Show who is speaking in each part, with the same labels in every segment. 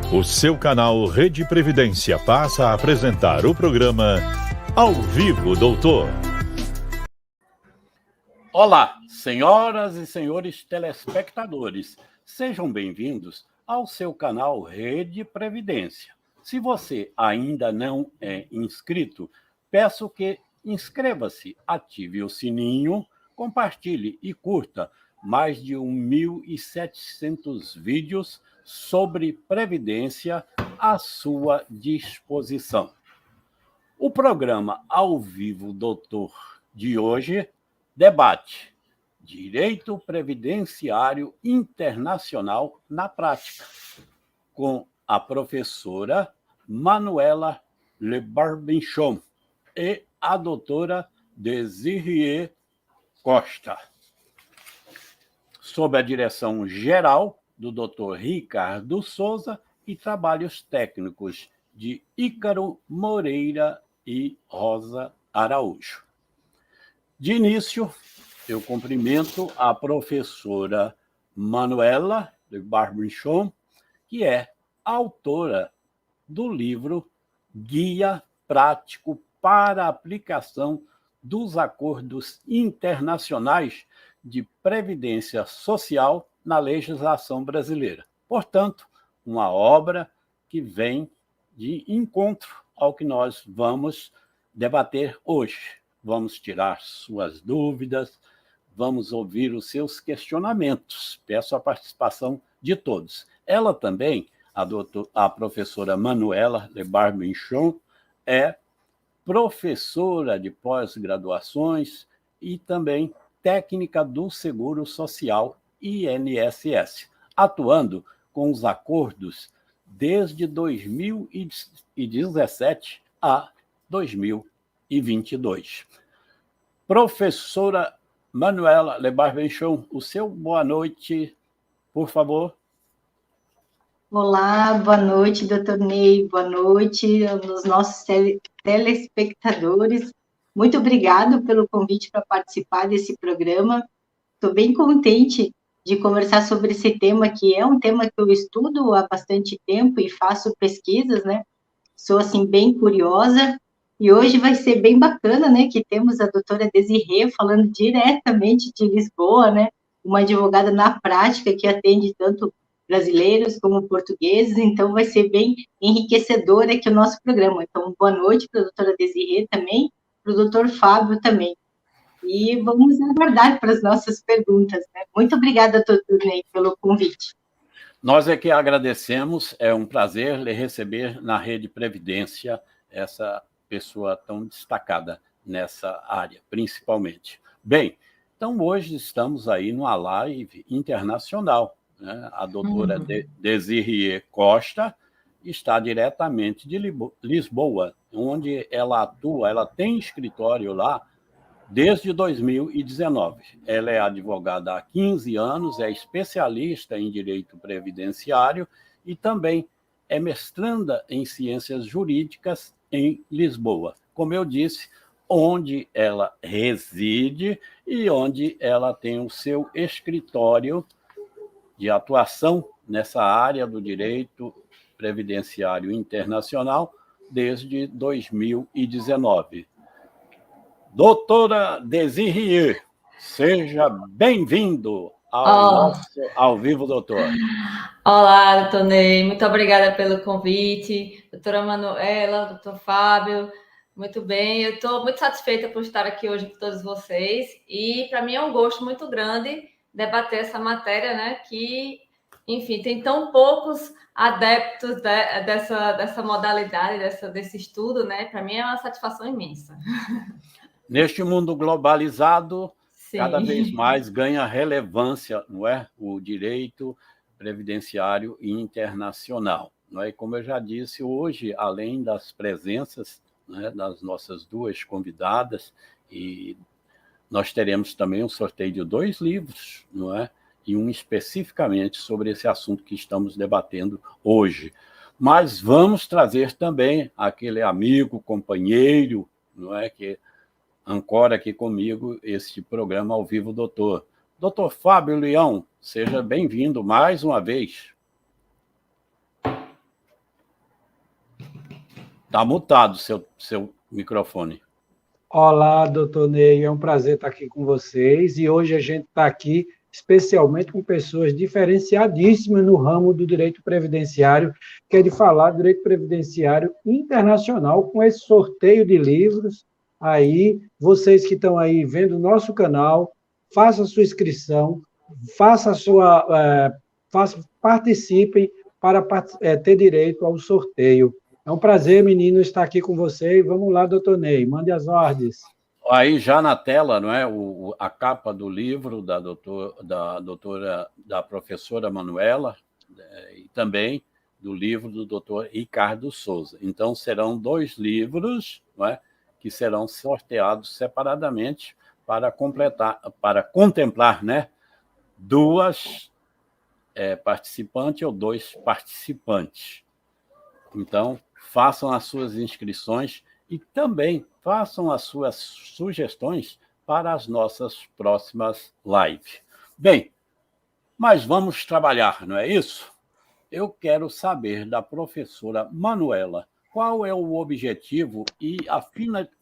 Speaker 1: O seu canal Rede Previdência passa a apresentar o programa Ao Vivo, Doutor.
Speaker 2: Olá, senhoras e senhores telespectadores. Sejam bem-vindos ao seu canal Rede Previdência. Se você ainda não é inscrito, peço que inscreva-se, ative o sininho, compartilhe e curta mais de 1.700 vídeos sobre Previdência à sua disposição. O programa Ao Vivo Doutor de hoje debate Direito Previdenciário Internacional na Prática, com a professora Manuela Le Barbenchon e a doutora Desiree Costa, sob a direção geral do Dr. Ricardo Souza e trabalhos técnicos de Ícaro Moreira e Rosa Araújo. De início, eu cumprimento a professora Manuela de Barbenchon, que é autora do livro Guia Prático para a Aplicação dos Acordos Internacionais de Previdência Social na legislação brasileira. Portanto, uma obra que vem de encontro ao que nós vamos debater hoje. Vamos tirar suas dúvidas, vamos ouvir os seus questionamentos. Peço a participação de todos. Ela também, a professora Manuela Le Barbenchon, é professora de pós-graduações e também técnica do Seguro Social INSS, atuando com os acordos desde 2017 a 2022. Professora Manuela Le Barbenchon, o seu boa noite, por favor.
Speaker 3: Olá, boa noite, doutor Ney, boa noite aos nossos telespectadores. Muito obrigado pelo convite para participar desse programa. Estou bem contente de conversar sobre esse tema, que é um tema que eu estudo há bastante tempo e faço pesquisas, né? Sou, assim, bem curiosa. E hoje vai ser bem bacana, né? Que temos a doutora Desiree falando diretamente de Lisboa, né? Uma advogada na prática que atende tanto brasileiros como portugueses, então vai ser bem enriquecedor aqui o nosso programa. Então, boa noite para a doutora Desiree também, para o doutor Fábio também. E vamos aguardar para as nossas perguntas, né? Muito obrigada, doutor Ney, pelo convite.
Speaker 2: Nós é que agradecemos, é um prazer lhe receber na Rede Previdência, essa pessoa tão destacada nessa área, principalmente. Bem, então hoje estamos aí numa live internacional, né? A doutora Desiree Costa está diretamente de Lisboa, onde ela atua, ela tem escritório lá desde 2019. Ela é advogada há 15 anos, é especialista em direito previdenciário e também é mestranda em ciências jurídicas em Lisboa. Como eu disse, onde ela reside e onde ela tem o seu escritório de atuação nessa área do direito previdenciário internacional desde 2019. Doutora Desiree, seja bem-vindo ao nosso Ao Vivo, doutor.
Speaker 4: Olá, doutor Ney, muito obrigada pelo convite. Doutora Manuela, doutor Fábio, muito bem. Eu estou muito satisfeita por estar aqui hoje com todos vocês e para mim é um gosto muito grande debater essa matéria, né, que, enfim, tem tão poucos adeptos dessa modalidade, desse estudo, né? Para mim é uma satisfação imensa.
Speaker 2: Neste mundo globalizado, sim, cada vez mais ganha relevância, não é? O direito previdenciário internacional, não é? Como eu já disse, hoje, além das presenças, né, das nossas duas convidadas, e nós teremos também um sorteio de 2 livros, não é? E um especificamente sobre esse assunto que estamos debatendo hoje. Mas vamos trazer também aquele amigo, companheiro, não é? Que ancora aqui comigo este programa Ao Vivo, doutor. Doutor Fábio Leão, seja bem-vindo mais uma vez. Está mutado seu microfone.
Speaker 5: Olá, doutor Ney, é um prazer estar aqui com vocês e hoje a gente está aqui especialmente com pessoas diferenciadíssimas no ramo do direito previdenciário, que é de falar do direito previdenciário internacional com esse sorteio de livros. Aí, vocês que estão aí vendo o nosso canal, façam a sua inscrição, participem para ter direito ao sorteio. É um prazer, menino, estar aqui com você. Vamos lá, doutor Ney, mande as ordens.
Speaker 2: Aí já na tela, não é, a capa do livro da professora Manuela, e também do livro do doutor Ricardo Souza. Então, serão 2 livros, não é, que serão sorteados separadamente para contemplar, né, 2 participantes ou 2 participantes. Então, façam as suas inscrições e também façam as suas sugestões para as nossas próximas lives. Bem, mas vamos trabalhar, não é isso? Eu quero saber da professora Manuela qual é o objetivo e a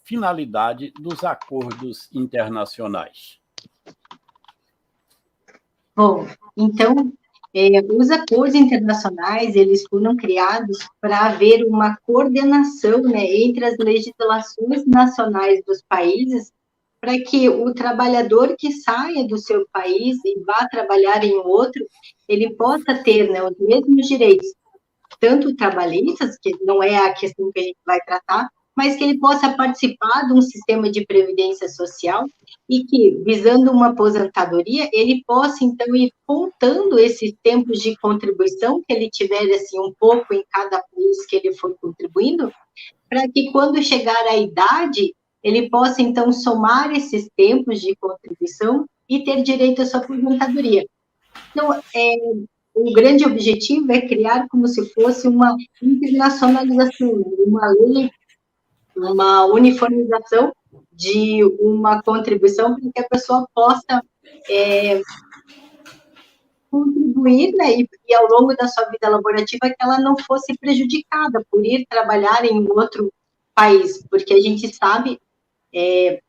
Speaker 2: finalidade dos acordos internacionais.
Speaker 3: Bom, então, os acordos internacionais, eles foram criados para haver uma coordenação, né, entre as legislações nacionais dos países, para que o trabalhador que saia do seu país e vá trabalhar em outro, ele possa ter, né, os mesmos direitos, tanto trabalhistas, que não é a questão que a gente vai tratar, mas que ele possa participar de um sistema de previdência social e que, visando uma aposentadoria, ele possa, então, ir contando esses tempos de contribuição que ele tiver, assim, um pouco em cada país que ele for contribuindo, para que, quando chegar à idade, ele possa, então, somar esses tempos de contribuição e ter direito à sua aposentadoria. Então, o grande objetivo é criar como se fosse uma internacionalização, uma lei, uma uniformização de uma contribuição para que a pessoa possa contribuir, né, e ao longo da sua vida laborativa que ela não fosse prejudicada por ir trabalhar em outro país, porque a gente sabe que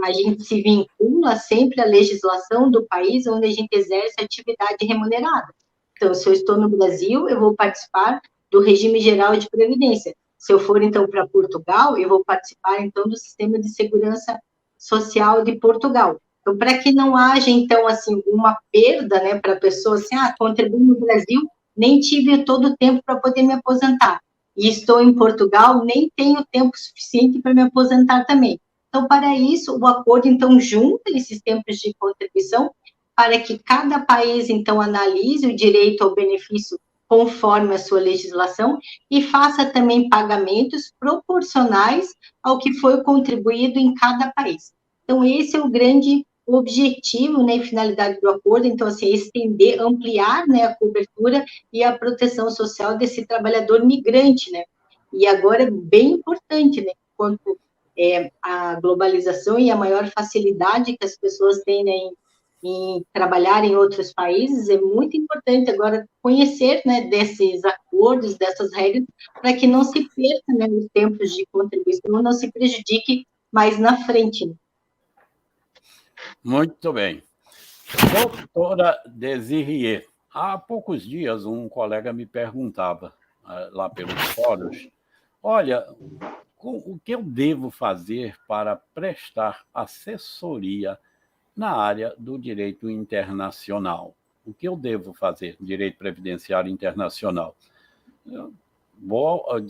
Speaker 3: a gente se vincula sempre à legislação do país onde a gente exerce atividade remunerada. Então, se eu estou no Brasil, eu vou participar do regime geral de previdência. Se eu for, então, para Portugal, eu vou participar, então, do sistema de segurança social de Portugal. Então, para que não haja, então, assim, uma perda, né, para a pessoa, assim, contribuí no Brasil, nem tive todo o tempo para poder me aposentar. E estou em Portugal, nem tenho tempo suficiente para me aposentar também. Então, para isso, o acordo, então, junta esses tempos de contribuição para que cada país, então, analise o direito ao benefício conforme a sua legislação e faça também pagamentos proporcionais ao que foi contribuído em cada país. Então, esse é o grande objetivo, né, e finalidade do acordo, então, assim, estender, ampliar, né, a cobertura e a proteção social desse trabalhador migrante, né, e agora é bem importante, né, quanto a globalização e a maior facilidade que as pessoas têm, né, em trabalhar em outros países, é muito importante agora conhecer, né, desses acordos, dessas regras, para que não se perca, né, os tempos de contribuição, não se prejudique mais na frente. Né?
Speaker 2: Muito bem. Doutora Desirrier, há poucos dias um colega me perguntava, lá pelos fóruns, olha, o que eu devo fazer para prestar assessoria na área do direito internacional? O que eu devo fazer? Direito previdenciário internacional. Boa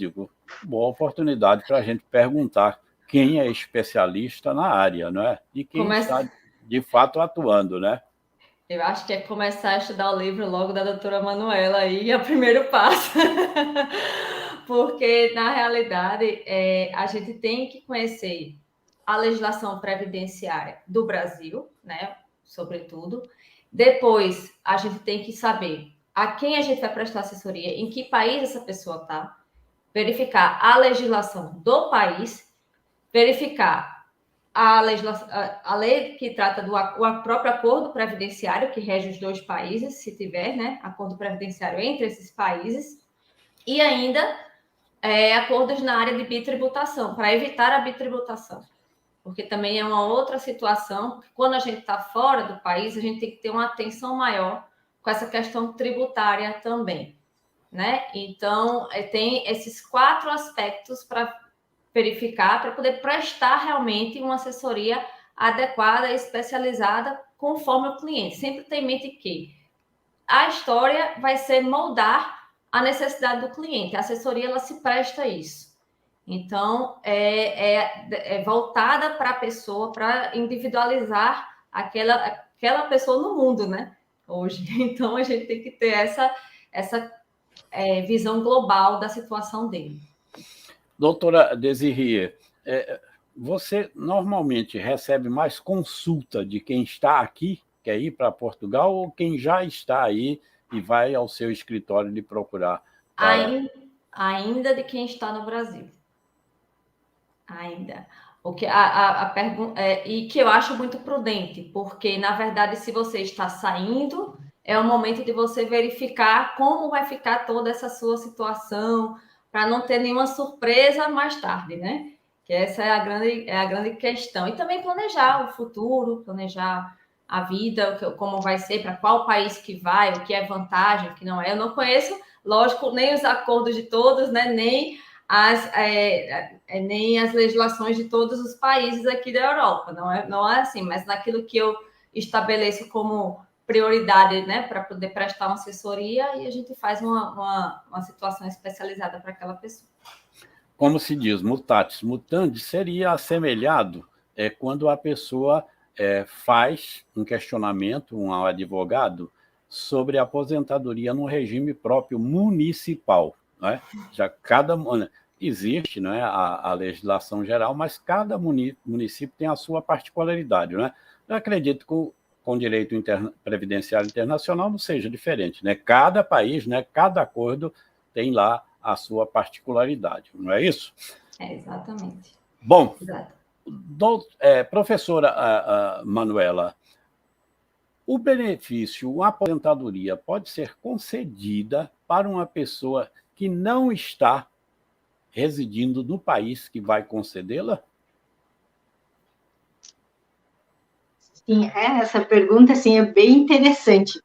Speaker 2: oportunidade para a gente perguntar quem é especialista na área, não é? E quem está, de fato, atuando, né?
Speaker 4: Eu acho que é começar a estudar o livro logo da doutora Manuela aí, é o primeiro passo. Porque, na realidade, a gente tem que conhecer a legislação previdenciária do Brasil, né, sobretudo. Depois, a gente tem que saber a quem a gente vai prestar assessoria, em que país essa pessoa está, verificar a legislação do país, verificar a lei que trata do próprio acordo previdenciário, que rege os 2 países, se tiver, né, acordo previdenciário entre esses países, e ainda acordos na área de bitributação, para evitar a bitributação. Porque também é uma outra situação, que quando a gente está fora do país, a gente tem que ter uma atenção maior com essa questão tributária também, né? Então, tem esses 4 aspectos para verificar, para poder prestar realmente uma assessoria adequada e especializada conforme o cliente. Sempre tem em mente que a história vai ser moldar a necessidade do cliente. A assessoria, ela se presta a isso. Então, é voltada para a pessoa, para individualizar aquela pessoa no mundo, né? Hoje. Então, a gente tem que ter essa visão global da situação dele.
Speaker 2: Doutora Desirê, você normalmente recebe mais consulta de quem está aqui, quer ir para Portugal, ou quem já está aí e vai ao seu escritório lhe procurar?
Speaker 4: Ainda de quem está no Brasil. Ainda. O que a pergunta e que eu acho muito prudente, porque, na verdade, se você está saindo, é o momento de você verificar como vai ficar toda essa sua situação, para não ter nenhuma surpresa mais tarde, né? Que essa é a grande questão. E também planejar o futuro, planejar a vida, como vai ser, para qual país que vai, o que é vantagem, o que não é. Eu não conheço, lógico, nem os acordos de todos, né? Nem as legislações de todos os países aqui da Europa. Não é assim, mas naquilo que eu estabeleço como prioridade, né, para poder prestar uma assessoria, e a gente faz uma situação especializada para aquela pessoa.
Speaker 2: Como se diz, mutatis mutandis, seria assemelhado quando a pessoa faz um questionamento, um advogado, sobre a aposentadoria no regime próprio municipal. Né? Já existe, né, a legislação geral, mas cada município tem a sua particularidade. Né? Eu acredito que com direito previdenciário internacional não seja diferente. Né? Cada país, né, cada acordo tem lá a sua particularidade, não é isso?
Speaker 4: Exatamente.
Speaker 2: Bom,
Speaker 4: Exato.
Speaker 2: Professora Manuela, o benefício, a aposentadoria pode ser concedida para uma pessoa que não está residindo no país que vai concedê-la?
Speaker 3: Sim, essa pergunta assim, é bem interessante.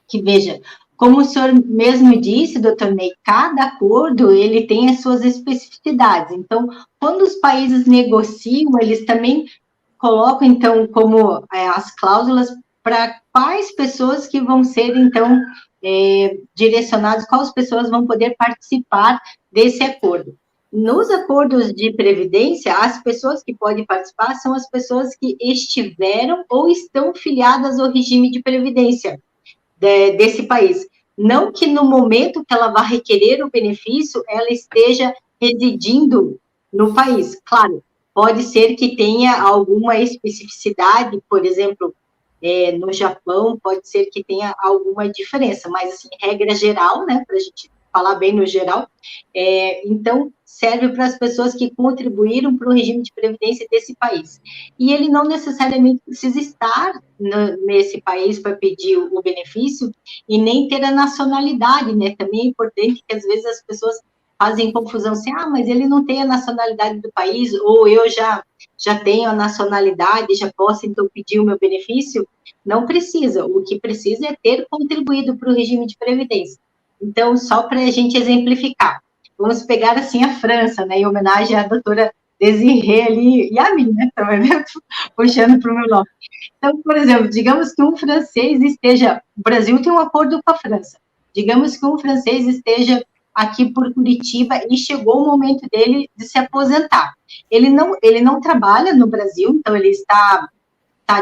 Speaker 3: Que veja, como o senhor mesmo disse, doutor Ney, cada acordo ele tem as suas especificidades. Então, quando os países negociam, eles também colocam, então, como as cláusulas para quais pessoas que vão ser, então, direcionadas, quais pessoas vão poder participar desse acordo. Nos acordos de previdência, as pessoas que podem participar são as pessoas que estiveram ou estão filiadas ao regime de previdência desse país. Não que no momento que ela vai requerer o benefício, ela esteja residindo no país. Claro, pode ser que tenha alguma especificidade, por exemplo, no Japão, pode ser que tenha alguma diferença, mas, assim, regra geral, né, para a gente falar bem no geral, então, serve para as pessoas que contribuíram para o regime de previdência desse país. E ele não necessariamente precisa estar nesse país para pedir o benefício e nem ter a nacionalidade, né? Também é importante que, às vezes, as pessoas fazem confusão assim, mas ele não tem a nacionalidade do país, ou eu já tenho a nacionalidade, já posso, então, pedir o meu benefício. Não precisa. O que precisa é ter contribuído para o regime de previdência. Então, só para a gente exemplificar, vamos pegar, assim, a França, né, em homenagem à doutora Desirê ali, e a mim, né, também, puxando para o meu nome. Então, por exemplo, digamos que um francês esteja, o Brasil tem um acordo com a França, digamos que um francês esteja aqui por Curitiba e chegou o momento dele de se aposentar. Ele não trabalha no Brasil, então ele está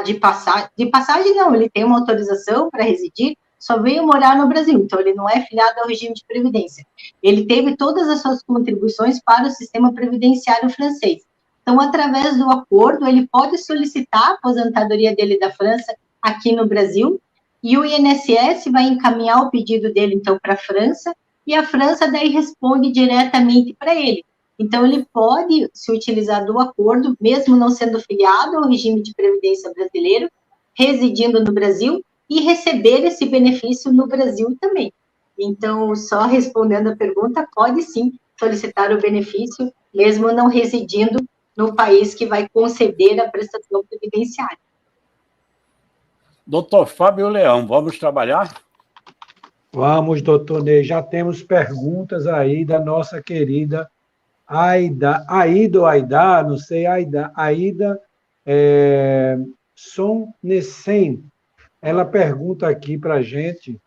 Speaker 3: de passagem não, ele tem uma autorização para residir, só veio morar no Brasil, então ele não é filiado ao regime de previdência. Ele teve todas as suas contribuições para o sistema previdenciário francês. Então, através do acordo, ele pode solicitar a aposentadoria dele da França aqui no Brasil, e o INSS vai encaminhar o pedido dele, então, para a França, e a França daí responde diretamente para ele. Então, ele pode se utilizar do acordo, mesmo não sendo filiado ao regime de previdência brasileiro, residindo no Brasil, e receber esse benefício no Brasil também. Então, só respondendo a pergunta, pode sim solicitar o benefício, mesmo não residindo no país que vai conceder a prestação previdenciária.
Speaker 2: Doutor Fábio Leão, vamos trabalhar?
Speaker 5: Vamos, doutor Ney, já temos perguntas aí da nossa querida Aida, não sei, Aida Sonnessen. Ela pergunta aqui para a gente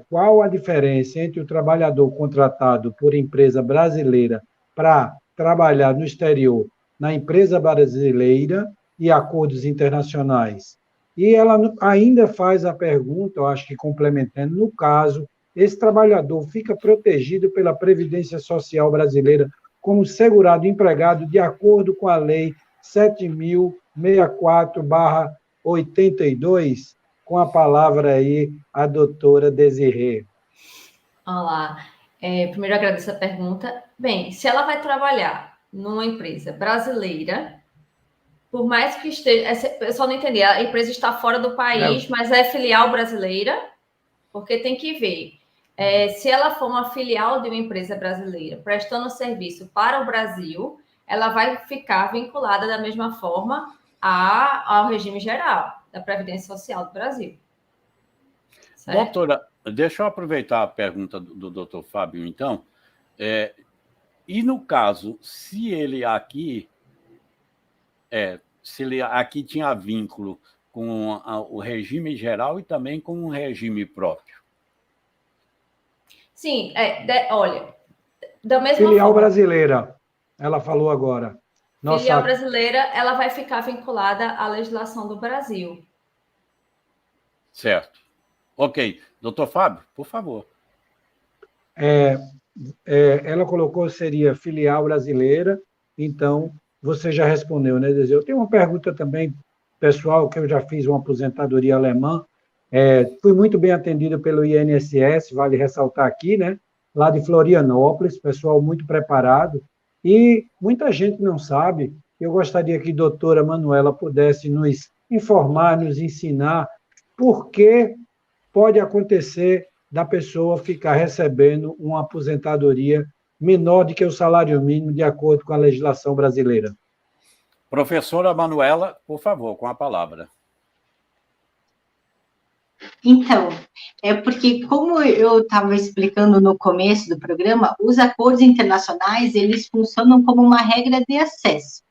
Speaker 5: qual a diferença entre o trabalhador contratado por empresa brasileira para trabalhar no exterior na empresa brasileira e acordos internacionais. E ela ainda faz a pergunta, eu acho que complementando, no caso, esse trabalhador fica protegido pela Previdência Social brasileira como segurado empregado de acordo com a Lei 7.064/82? Com a palavra aí, a doutora Desirê.
Speaker 4: Olá. Primeiro, agradeço a pergunta. Bem, se ela vai trabalhar numa empresa brasileira, por mais que esteja... Eu só não entendi. A empresa está fora do país, mas é filial brasileira? Porque tem que ver. Se ela for uma filial de uma empresa brasileira prestando serviço para o Brasil, ela vai ficar vinculada da mesma forma ao regime geral da Previdência Social do Brasil. Certo?
Speaker 2: Doutora, deixa eu aproveitar a pergunta do doutor Fábio, então. E no caso, se ele aqui tinha vínculo com o regime geral e também com o regime próprio?
Speaker 4: Sim, olha, da mesma
Speaker 5: Filial
Speaker 4: forma,
Speaker 5: brasileira, ela falou agora.
Speaker 4: Filial brasileira, ela vai ficar vinculada à legislação do Brasil.
Speaker 2: Certo. Ok. Doutor Fábio, por favor.
Speaker 5: Ela colocou seria filial brasileira, então você já respondeu, né, Desirê? Eu tenho uma pergunta também, pessoal, que eu já fiz uma aposentadoria alemã, fui muito bem atendido pelo INSS, vale ressaltar aqui, né, lá de Florianópolis, pessoal muito preparado, e muita gente não sabe, eu gostaria que a doutora Manuela pudesse nos informar, nos ensinar por que pode acontecer da pessoa ficar recebendo uma aposentadoria menor do que o salário mínimo, de acordo com a legislação brasileira.
Speaker 2: Professora Manuela, por favor, com a palavra.
Speaker 3: Então, porque, como eu estava explicando no começo do programa, os acordos internacionais, eles funcionam como uma regra de acesso.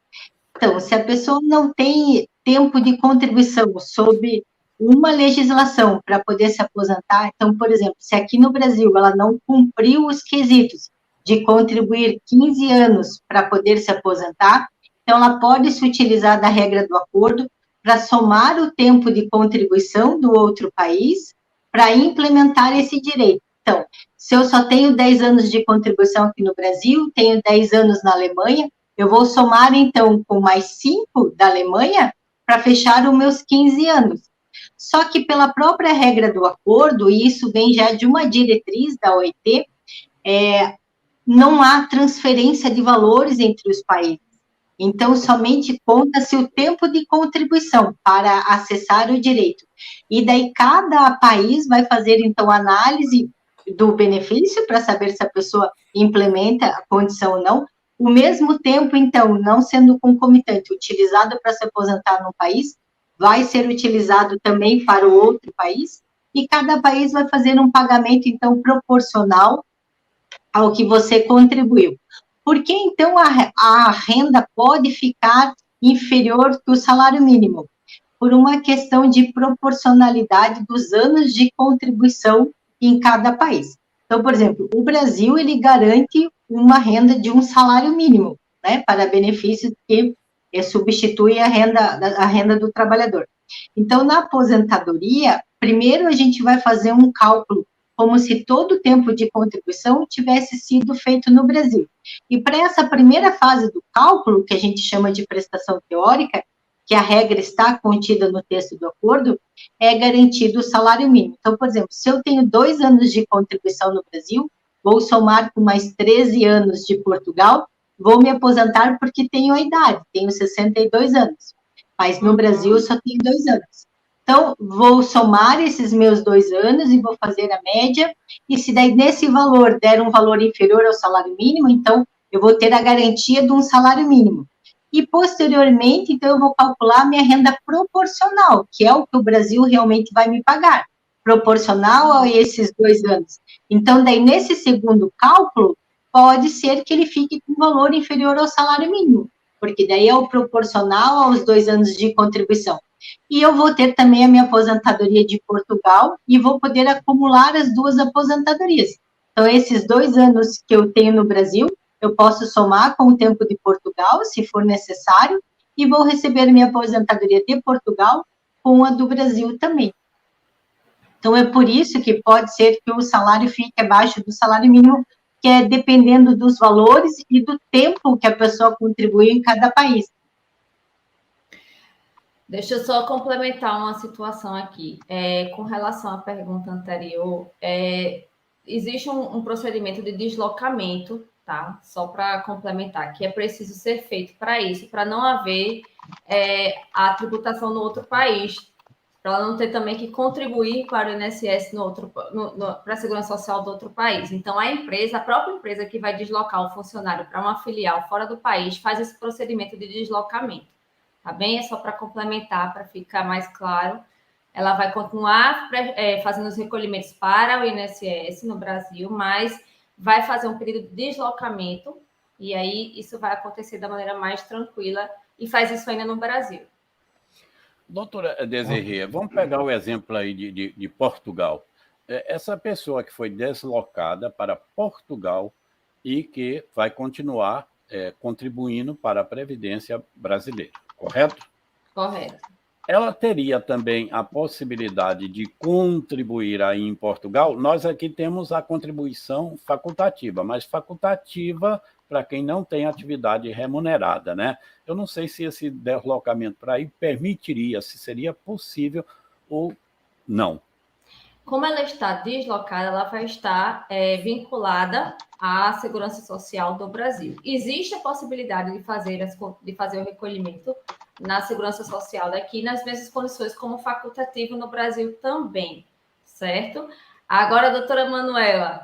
Speaker 3: Então, se a pessoa não tem tempo de contribuição sob uma legislação para poder se aposentar, então, por exemplo, se aqui no Brasil ela não cumpriu os quesitos de contribuir 15 anos para poder se aposentar, então ela pode se utilizar da regra do acordo para somar o tempo de contribuição do outro país para implementar esse direito. Então, se eu só tenho 10 anos de contribuição aqui no Brasil, tenho 10 anos na Alemanha, eu vou somar, então, com mais 5 da Alemanha para fechar os meus 15 anos. Só que pela própria regra do acordo, e isso vem já de uma diretriz da OIT, não há transferência de valores entre os países. Então, somente conta-se o tempo de contribuição para acessar o direito. E daí, cada país vai fazer, então, análise do benefício para saber se a pessoa implementa a condição ou não. O mesmo tempo, então, não sendo concomitante, utilizado para se aposentar num país, vai ser utilizado também para o outro país, e cada país vai fazer um pagamento, então, proporcional ao que você contribuiu. Por que, então, a renda pode ficar inferior que o salário mínimo? Por uma questão de proporcionalidade dos anos de contribuição em cada país. Então, por exemplo, o Brasil, ele garante uma renda de um salário mínimo, né, para benefícios que substitui a renda do trabalhador. Então, na aposentadoria, primeiro a gente vai fazer um cálculo como se todo o tempo de contribuição tivesse sido feito no Brasil. E para essa primeira fase do cálculo, que a gente chama de prestação teórica, que a regra está contida no texto do acordo, é garantido o salário mínimo. Então, por exemplo, se eu tenho 2 anos de contribuição no Brasil, vou somar com mais 13 anos de Portugal, vou me aposentar porque tenho a idade, tenho 62 anos. Mas no Brasil eu só tenho 2 anos. Então, vou somar esses meus 2 anos e vou fazer a média, e se daí nesse valor der um valor inferior ao salário mínimo, então eu vou ter a garantia de um salário mínimo. E, posteriormente, então, eu vou calcular a minha renda proporcional, que é o que o Brasil realmente vai me pagar, proporcional a esses 2 anos. Então, daí, nesse segundo cálculo, pode ser que ele fique com valor inferior ao salário mínimo, porque daí é o proporcional aos 2 anos de contribuição. E eu vou ter também a minha aposentadoria de Portugal e vou poder acumular as 2 aposentadorias. Então, esses 2 anos que eu tenho no Brasil, eu posso somar com o tempo de Portugal, se for necessário, e vou receber minha aposentadoria de Portugal com a do Brasil também. Então, é por isso que pode ser que o salário fique abaixo do salário mínimo, que é dependendo dos valores e do tempo que a pessoa contribuiu em cada país.
Speaker 4: Deixa eu só complementar uma situação aqui. Com relação à pergunta anterior, existe um procedimento de deslocamento, tá? Só para complementar, que é preciso ser feito para isso, para não haver a tributação no outro país, para ela não ter também que contribuir para o INSS para a Segurança Social do outro país. Então, a própria empresa que vai deslocar o funcionário para uma filial fora do país faz esse procedimento de deslocamento. Tá bem? É só para complementar, para ficar mais claro. Ela vai continuar fazendo os recolhimentos para o INSS no Brasil, mas vai fazer um pedido de deslocamento, e aí isso vai acontecer da maneira mais tranquila, e faz isso ainda no Brasil.
Speaker 2: Doutora Desirê, vamos pegar o exemplo aí de Portugal. Essa pessoa que foi deslocada para Portugal e que vai continuar contribuindo para a Previdência brasileira, correto?
Speaker 4: Correto.
Speaker 2: Ela teria também a possibilidade de contribuir aí em Portugal? Nós aqui temos a contribuição facultativa, mas facultativa para quem não tem atividade remunerada, né? Eu não sei se esse deslocamento para aí permitiria, se seria possível ou não.
Speaker 4: Como ela está deslocada, ela vai estar vinculada à Segurança Social do Brasil. Existe a possibilidade de fazer o recolhimento na Segurança Social daqui, nas mesmas condições como facultativo no Brasil também, certo? Agora, doutora Manuela,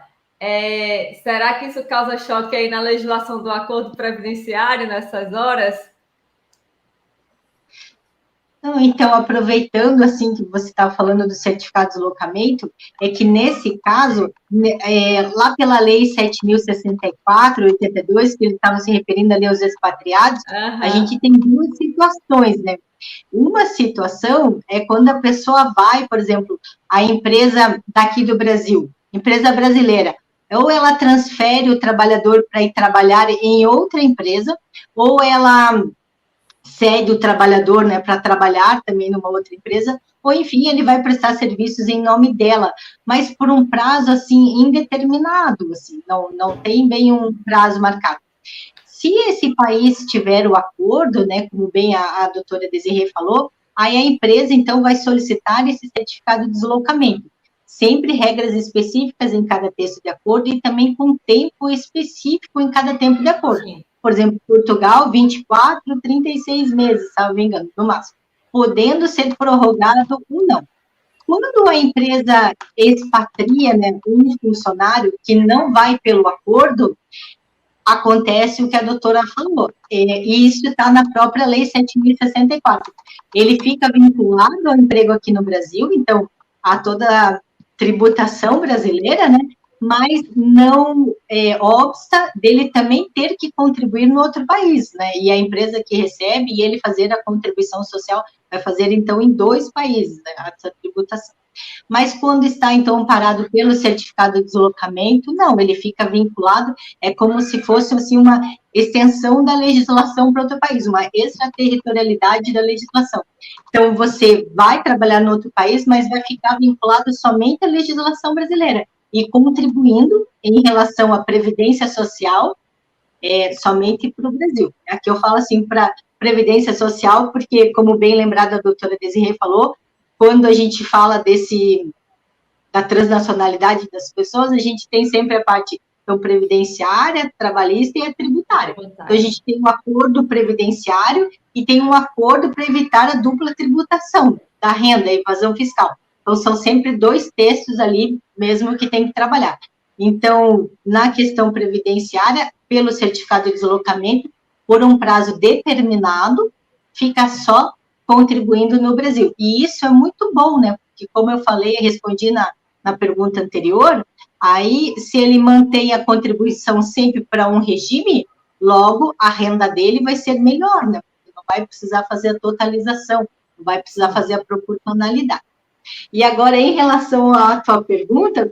Speaker 4: será que isso causa choque aí na legislação do acordo previdenciário nessas horas?
Speaker 3: Então, aproveitando, assim, que você estava falando do certificado de deslocamento, é que, nesse caso, lá pela Lei 7.064, 82, que eles estavam se referindo ali aos expatriados, a gente tem 2 situações, né? Uma situação é quando a pessoa vai, por exemplo, a empresa daqui do Brasil, empresa brasileira, ou ela transfere o trabalhador para ir trabalhar em outra empresa, ou ela cede o trabalhador, né, para trabalhar também numa outra empresa, ou enfim, ele vai prestar serviços em nome dela, mas por um prazo, assim, indeterminado, assim, não tem bem um prazo marcado. Se esse país tiver o acordo, né, como bem a doutora Desirê falou, aí a empresa, então, vai solicitar esse certificado de deslocamento, sempre regras específicas em cada texto de acordo e também com tempo específico em cada tempo de acordo. Sim. Por exemplo, Portugal, 24, 36 meses, se não me engano, no máximo, podendo ser prorrogado ou não. Quando a empresa expatria, né, um funcionário que não vai pelo acordo, acontece o que a doutora falou, e isso está na própria Lei 7.064. Ele fica vinculado ao emprego aqui no Brasil, então, a toda a tributação brasileira, né, mas não obsta dele também ter que contribuir no outro país, né? E a empresa que recebe e ele fazer a contribuição social vai fazer, então, em 2 países, né, essa tributação. Mas quando está, então, parado pelo certificado de deslocamento, não, ele fica vinculado, é como se fosse, assim, uma extensão da legislação para outro país, uma extraterritorialidade da legislação. Então, você vai trabalhar no outro país, mas vai ficar vinculado somente à legislação brasileira e contribuindo em relação à previdência social somente para o Brasil. Aqui eu falo assim para previdência social, porque, como bem lembrado a doutora Desirê falou, quando a gente fala da transnacionalidade das pessoas, a gente tem sempre a parte então, previdenciária, trabalhista e a tributária. Então, a gente tem um acordo previdenciário e tem um acordo para evitar a dupla tributação. da renda, evasão fiscal. Então, são sempre 2 textos ali mesmo que tem que trabalhar. Então, na questão previdenciária, pelo certificado de deslocamento, por um prazo determinado, fica só contribuindo no Brasil. E isso é muito bom, né? Porque, como eu falei, respondi na pergunta anterior, aí, se ele mantém a contribuição sempre para um regime, logo a renda dele vai ser melhor, né? Porque não vai precisar fazer a totalização, não vai precisar fazer a proporcionalidade. E agora, em relação à tua pergunta,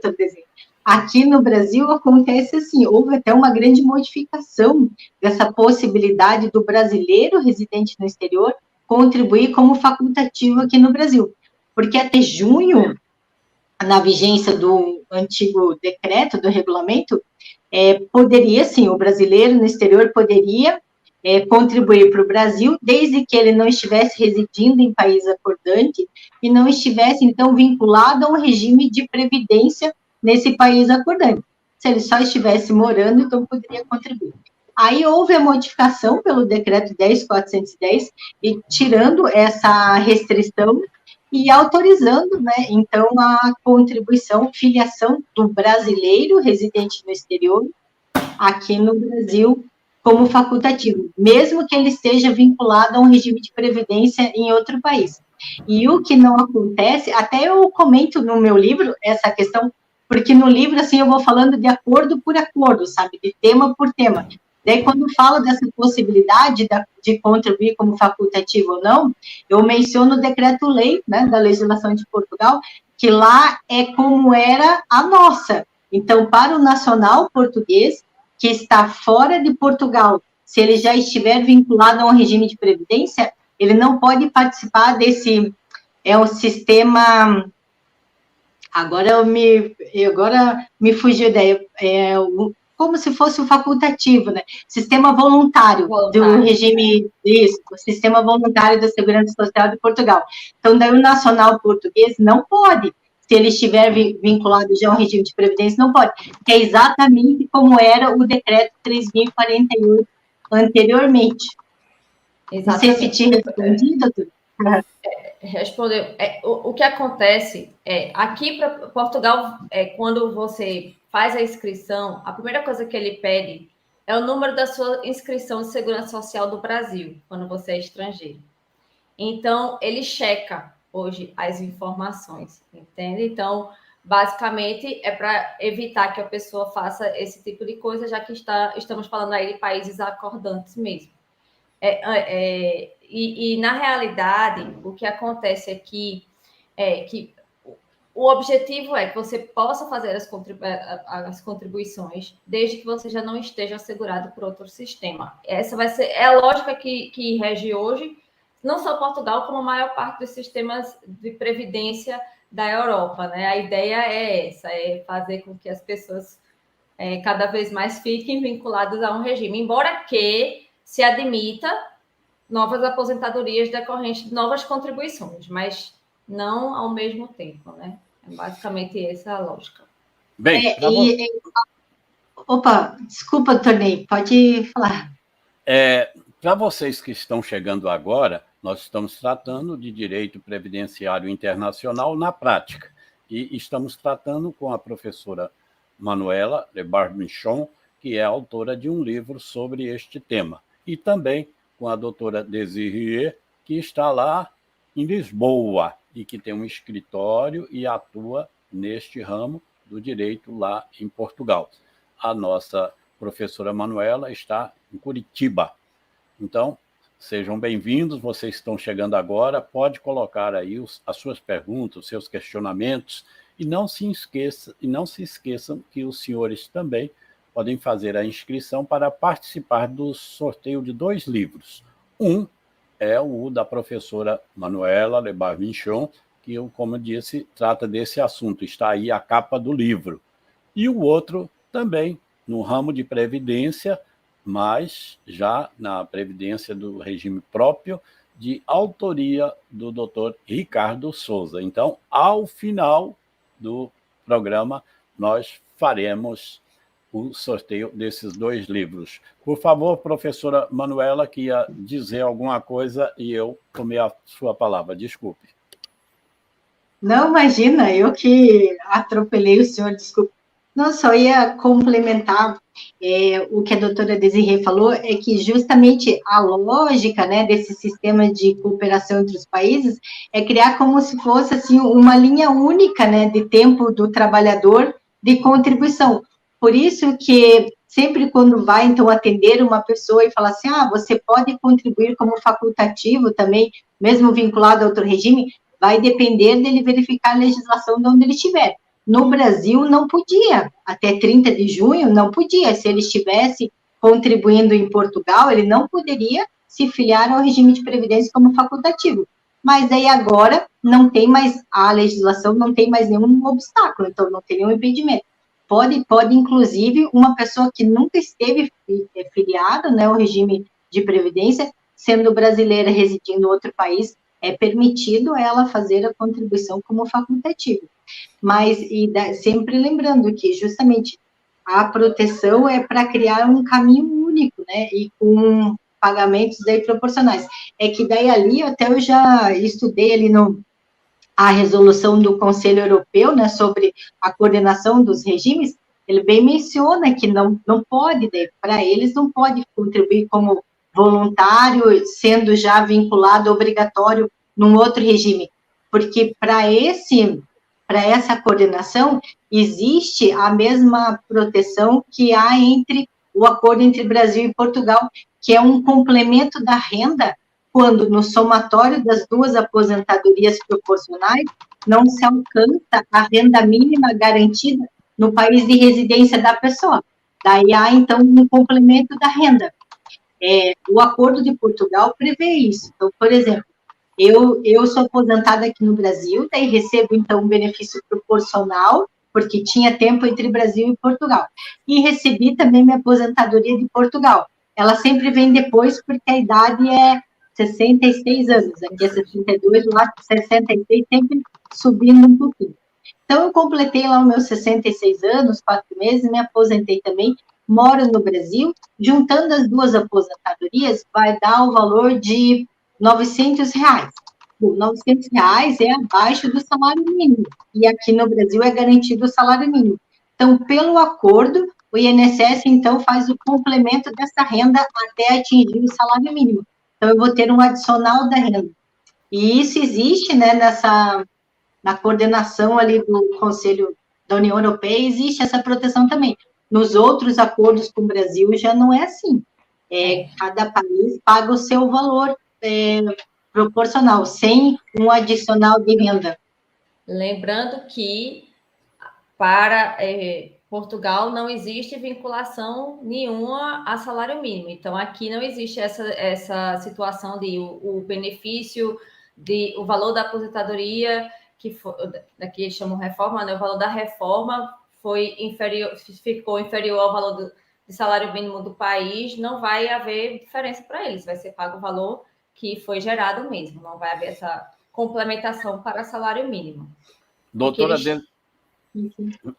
Speaker 3: aqui no Brasil acontece assim, houve até uma grande modificação dessa possibilidade do brasileiro residente no exterior contribuir como facultativo aqui no Brasil. Porque até junho, na vigência do antigo decreto, do regulamento, poderia, sim, o brasileiro no exterior poderia contribuir para o Brasil, desde que ele não estivesse residindo em país acordante e não estivesse, então, vinculado a um regime de previdência nesse país acordante. Se ele só estivesse morando, então poderia contribuir. Aí houve a modificação pelo decreto 10.410, e tirando essa restrição e autorizando, né, então, a contribuição, filiação do brasileiro residente no exterior, aqui no Brasil, como facultativo, mesmo que ele esteja vinculado a um regime de previdência em outro país. E o que não acontece, até eu comento no meu livro essa questão, porque no livro, assim, eu vou falando de acordo por acordo, sabe, de tema por tema. Daí, quando falo dessa possibilidade de contribuir como facultativo ou não, eu menciono o decreto-lei, né, da legislação de Portugal, que lá é como era a nossa. Então, para o nacional português, que está fora de Portugal, se ele já estiver vinculado a um regime de previdência, ele não pode participar desse, o sistema, agora me fugiu a ideia, como se fosse um facultativo, né? Sistema voluntário do regime, isso, o sistema voluntário da Segurança Social de Portugal. Então, daí o nacional português não pode, se ele estiver vinculado já a um regime de previdência, não pode, que é exatamente como era o decreto 3.048 anteriormente. Exatamente. Não sei se te respondi, doutor.
Speaker 4: Respondeu. O que acontece aqui para Portugal, quando você faz a inscrição, a primeira coisa que ele pede é o número da sua inscrição de Segurança Social do Brasil, quando você é estrangeiro. Então, ele checa hoje as informações, entende? Então, basicamente, é para evitar que a pessoa faça esse tipo de coisa, já que estamos falando aí de países acordantes mesmo. E na realidade, o que acontece aqui é que o objetivo é que você possa fazer as contribuições desde que você já não esteja assegurado por outro sistema. Essa vai ser a lógica que rege hoje, não só Portugal, como a maior parte dos sistemas de previdência da Europa, né? A ideia é essa, é fazer com que as pessoas cada vez mais fiquem vinculadas a um regime, embora que se admita novas aposentadorias decorrentes de novas contribuições, mas não ao mesmo tempo, né? É basicamente essa a lógica.
Speaker 2: Bem,
Speaker 3: opa, desculpa, Tornei, pode falar.
Speaker 2: Para vocês que estão chegando agora, nós estamos tratando de direito previdenciário internacional na prática, e estamos tratando com a professora Manuela Le Barbichon, que é autora de um livro sobre este tema, e também com a doutora Desiree, que está lá em Lisboa, e que tem um escritório e atua neste ramo do direito lá em Portugal. A nossa professora Manuela está em Curitiba. Então, sejam bem-vindos, vocês estão chegando agora, pode colocar aí as suas perguntas, os seus questionamentos, e não se esqueçam que os senhores também podem fazer a inscrição para participar do sorteio de 2 livros. Um é o da professora Manuela Le Barbichon, que, como eu disse, trata desse assunto, está aí a capa do livro. E o outro também, no ramo de previdência, mas já na previdência do regime próprio, de autoria do Dr. Ricardo Souza. Então, ao final do programa, nós faremos o sorteio desses 2 livros. Por favor, professora Manuela, que ia dizer alguma coisa e eu tomei a sua palavra. Desculpe.
Speaker 3: Não, imagina, eu que atropelei o senhor, desculpa. Não, só ia complementar o que a doutora Desirê falou, é que justamente a lógica, né, desse sistema de cooperação entre os países é criar como se fosse, assim, uma linha única, né, de tempo do trabalhador de contribuição. Por isso que sempre quando vai, então, atender uma pessoa e falar assim, você pode contribuir como facultativo também, mesmo vinculado a outro regime, vai depender dele verificar a legislação de onde ele estiver. No Brasil, não podia. Até 30 de junho, não podia. Se ele estivesse contribuindo em Portugal, ele não poderia se filiar ao regime de previdência como facultativo. Mas aí agora não tem mais, a legislação não tem mais nenhum obstáculo, então não tem nenhum impedimento. Pode inclusive, uma pessoa que nunca esteve filiada, né, ao regime de previdência, sendo brasileira residindo em outro país, é permitido ela fazer a contribuição como facultativa. Mas, sempre lembrando que, justamente, a proteção é para criar um caminho único, né, e com pagamentos daí proporcionais. É que daí ali, até eu já estudei ali a resolução do Conselho Europeu, né, sobre a coordenação dos regimes, ele bem menciona que não pode, para eles não pode contribuir como voluntário, sendo já vinculado, obrigatório, num outro regime, porque para essa coordenação, existe a mesma proteção que há entre o acordo entre Brasil e Portugal, que é um complemento da renda, quando no somatório das duas aposentadorias proporcionais não se alcança a renda mínima garantida no país de residência da pessoa. Daí há, então, um complemento da renda. O acordo de Portugal prevê isso. Então, por exemplo, eu sou aposentada aqui no Brasil, daí recebo, então, um benefício proporcional, porque tinha tempo entre Brasil e Portugal. E recebi também minha aposentadoria de Portugal. Ela sempre vem depois, porque a idade é 66 anos. Aqui é 62, lá 66, sempre subindo um pouquinho. Então, eu completei lá os meus 66 anos, 4 meses, me aposentei também, moro no Brasil, juntando as duas aposentadorias, vai dar o valor de R$900. Bom, R$900 é abaixo do salário mínimo, e aqui no Brasil é garantido o salário mínimo. Então, pelo acordo, o INSS, então, faz o complemento dessa renda até atingir o salário mínimo. Então, eu vou ter um adicional da renda. E isso existe, né, na coordenação ali do Conselho da União Europeia, existe essa proteção também. Nos outros acordos com o Brasil já não é assim. Cada país paga o seu valor proporcional, sem um adicional de renda.
Speaker 4: Lembrando que para Portugal não existe vinculação nenhuma a salário mínimo. Então, aqui não existe essa situação de o benefício, o valor da aposentadoria, que daqui eles chamam reforma, né? O valor da reforma ficou inferior ao valor do salário mínimo do país, não vai haver diferença para eles, vai ser pago o valor que foi gerado mesmo, não vai haver essa complementação para salário mínimo.
Speaker 2: Doutora,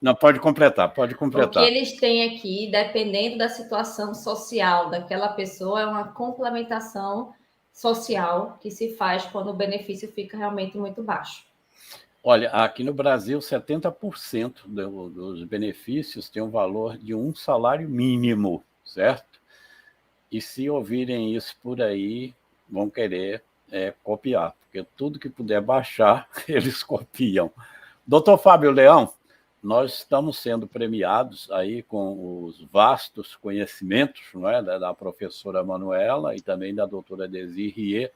Speaker 2: não, pode completar.
Speaker 4: O que eles têm aqui, dependendo da situação social daquela pessoa, é uma complementação social que se faz quando o benefício fica realmente muito baixo.
Speaker 2: Olha, aqui no Brasil, 70% dos benefícios tem um valor de um salário mínimo, certo? E se ouvirem isso por aí, vão querer copiar, porque tudo que puder baixar, eles copiam. Doutor Fábio Leão, nós estamos sendo premiados aí com os vastos conhecimentos, não é, da professora Manuela e também da doutora Desirê.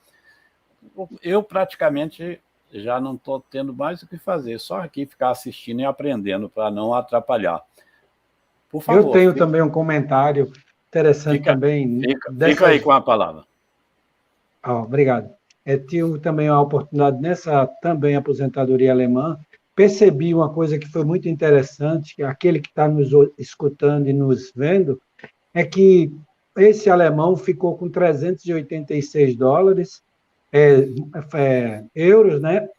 Speaker 2: Eu praticamente já não estou tendo mais o que fazer, só aqui ficar assistindo e aprendendo para não atrapalhar. Por favor.
Speaker 5: Eu tenho também um comentário interessante também.
Speaker 2: Fica aí com a palavra.
Speaker 5: Obrigado. Tive também a oportunidade nessa também aposentadoria alemã, percebi uma coisa que foi muito interessante, que aquele que está nos escutando e nos vendo, é que esse alemão ficou com $386, euros, né?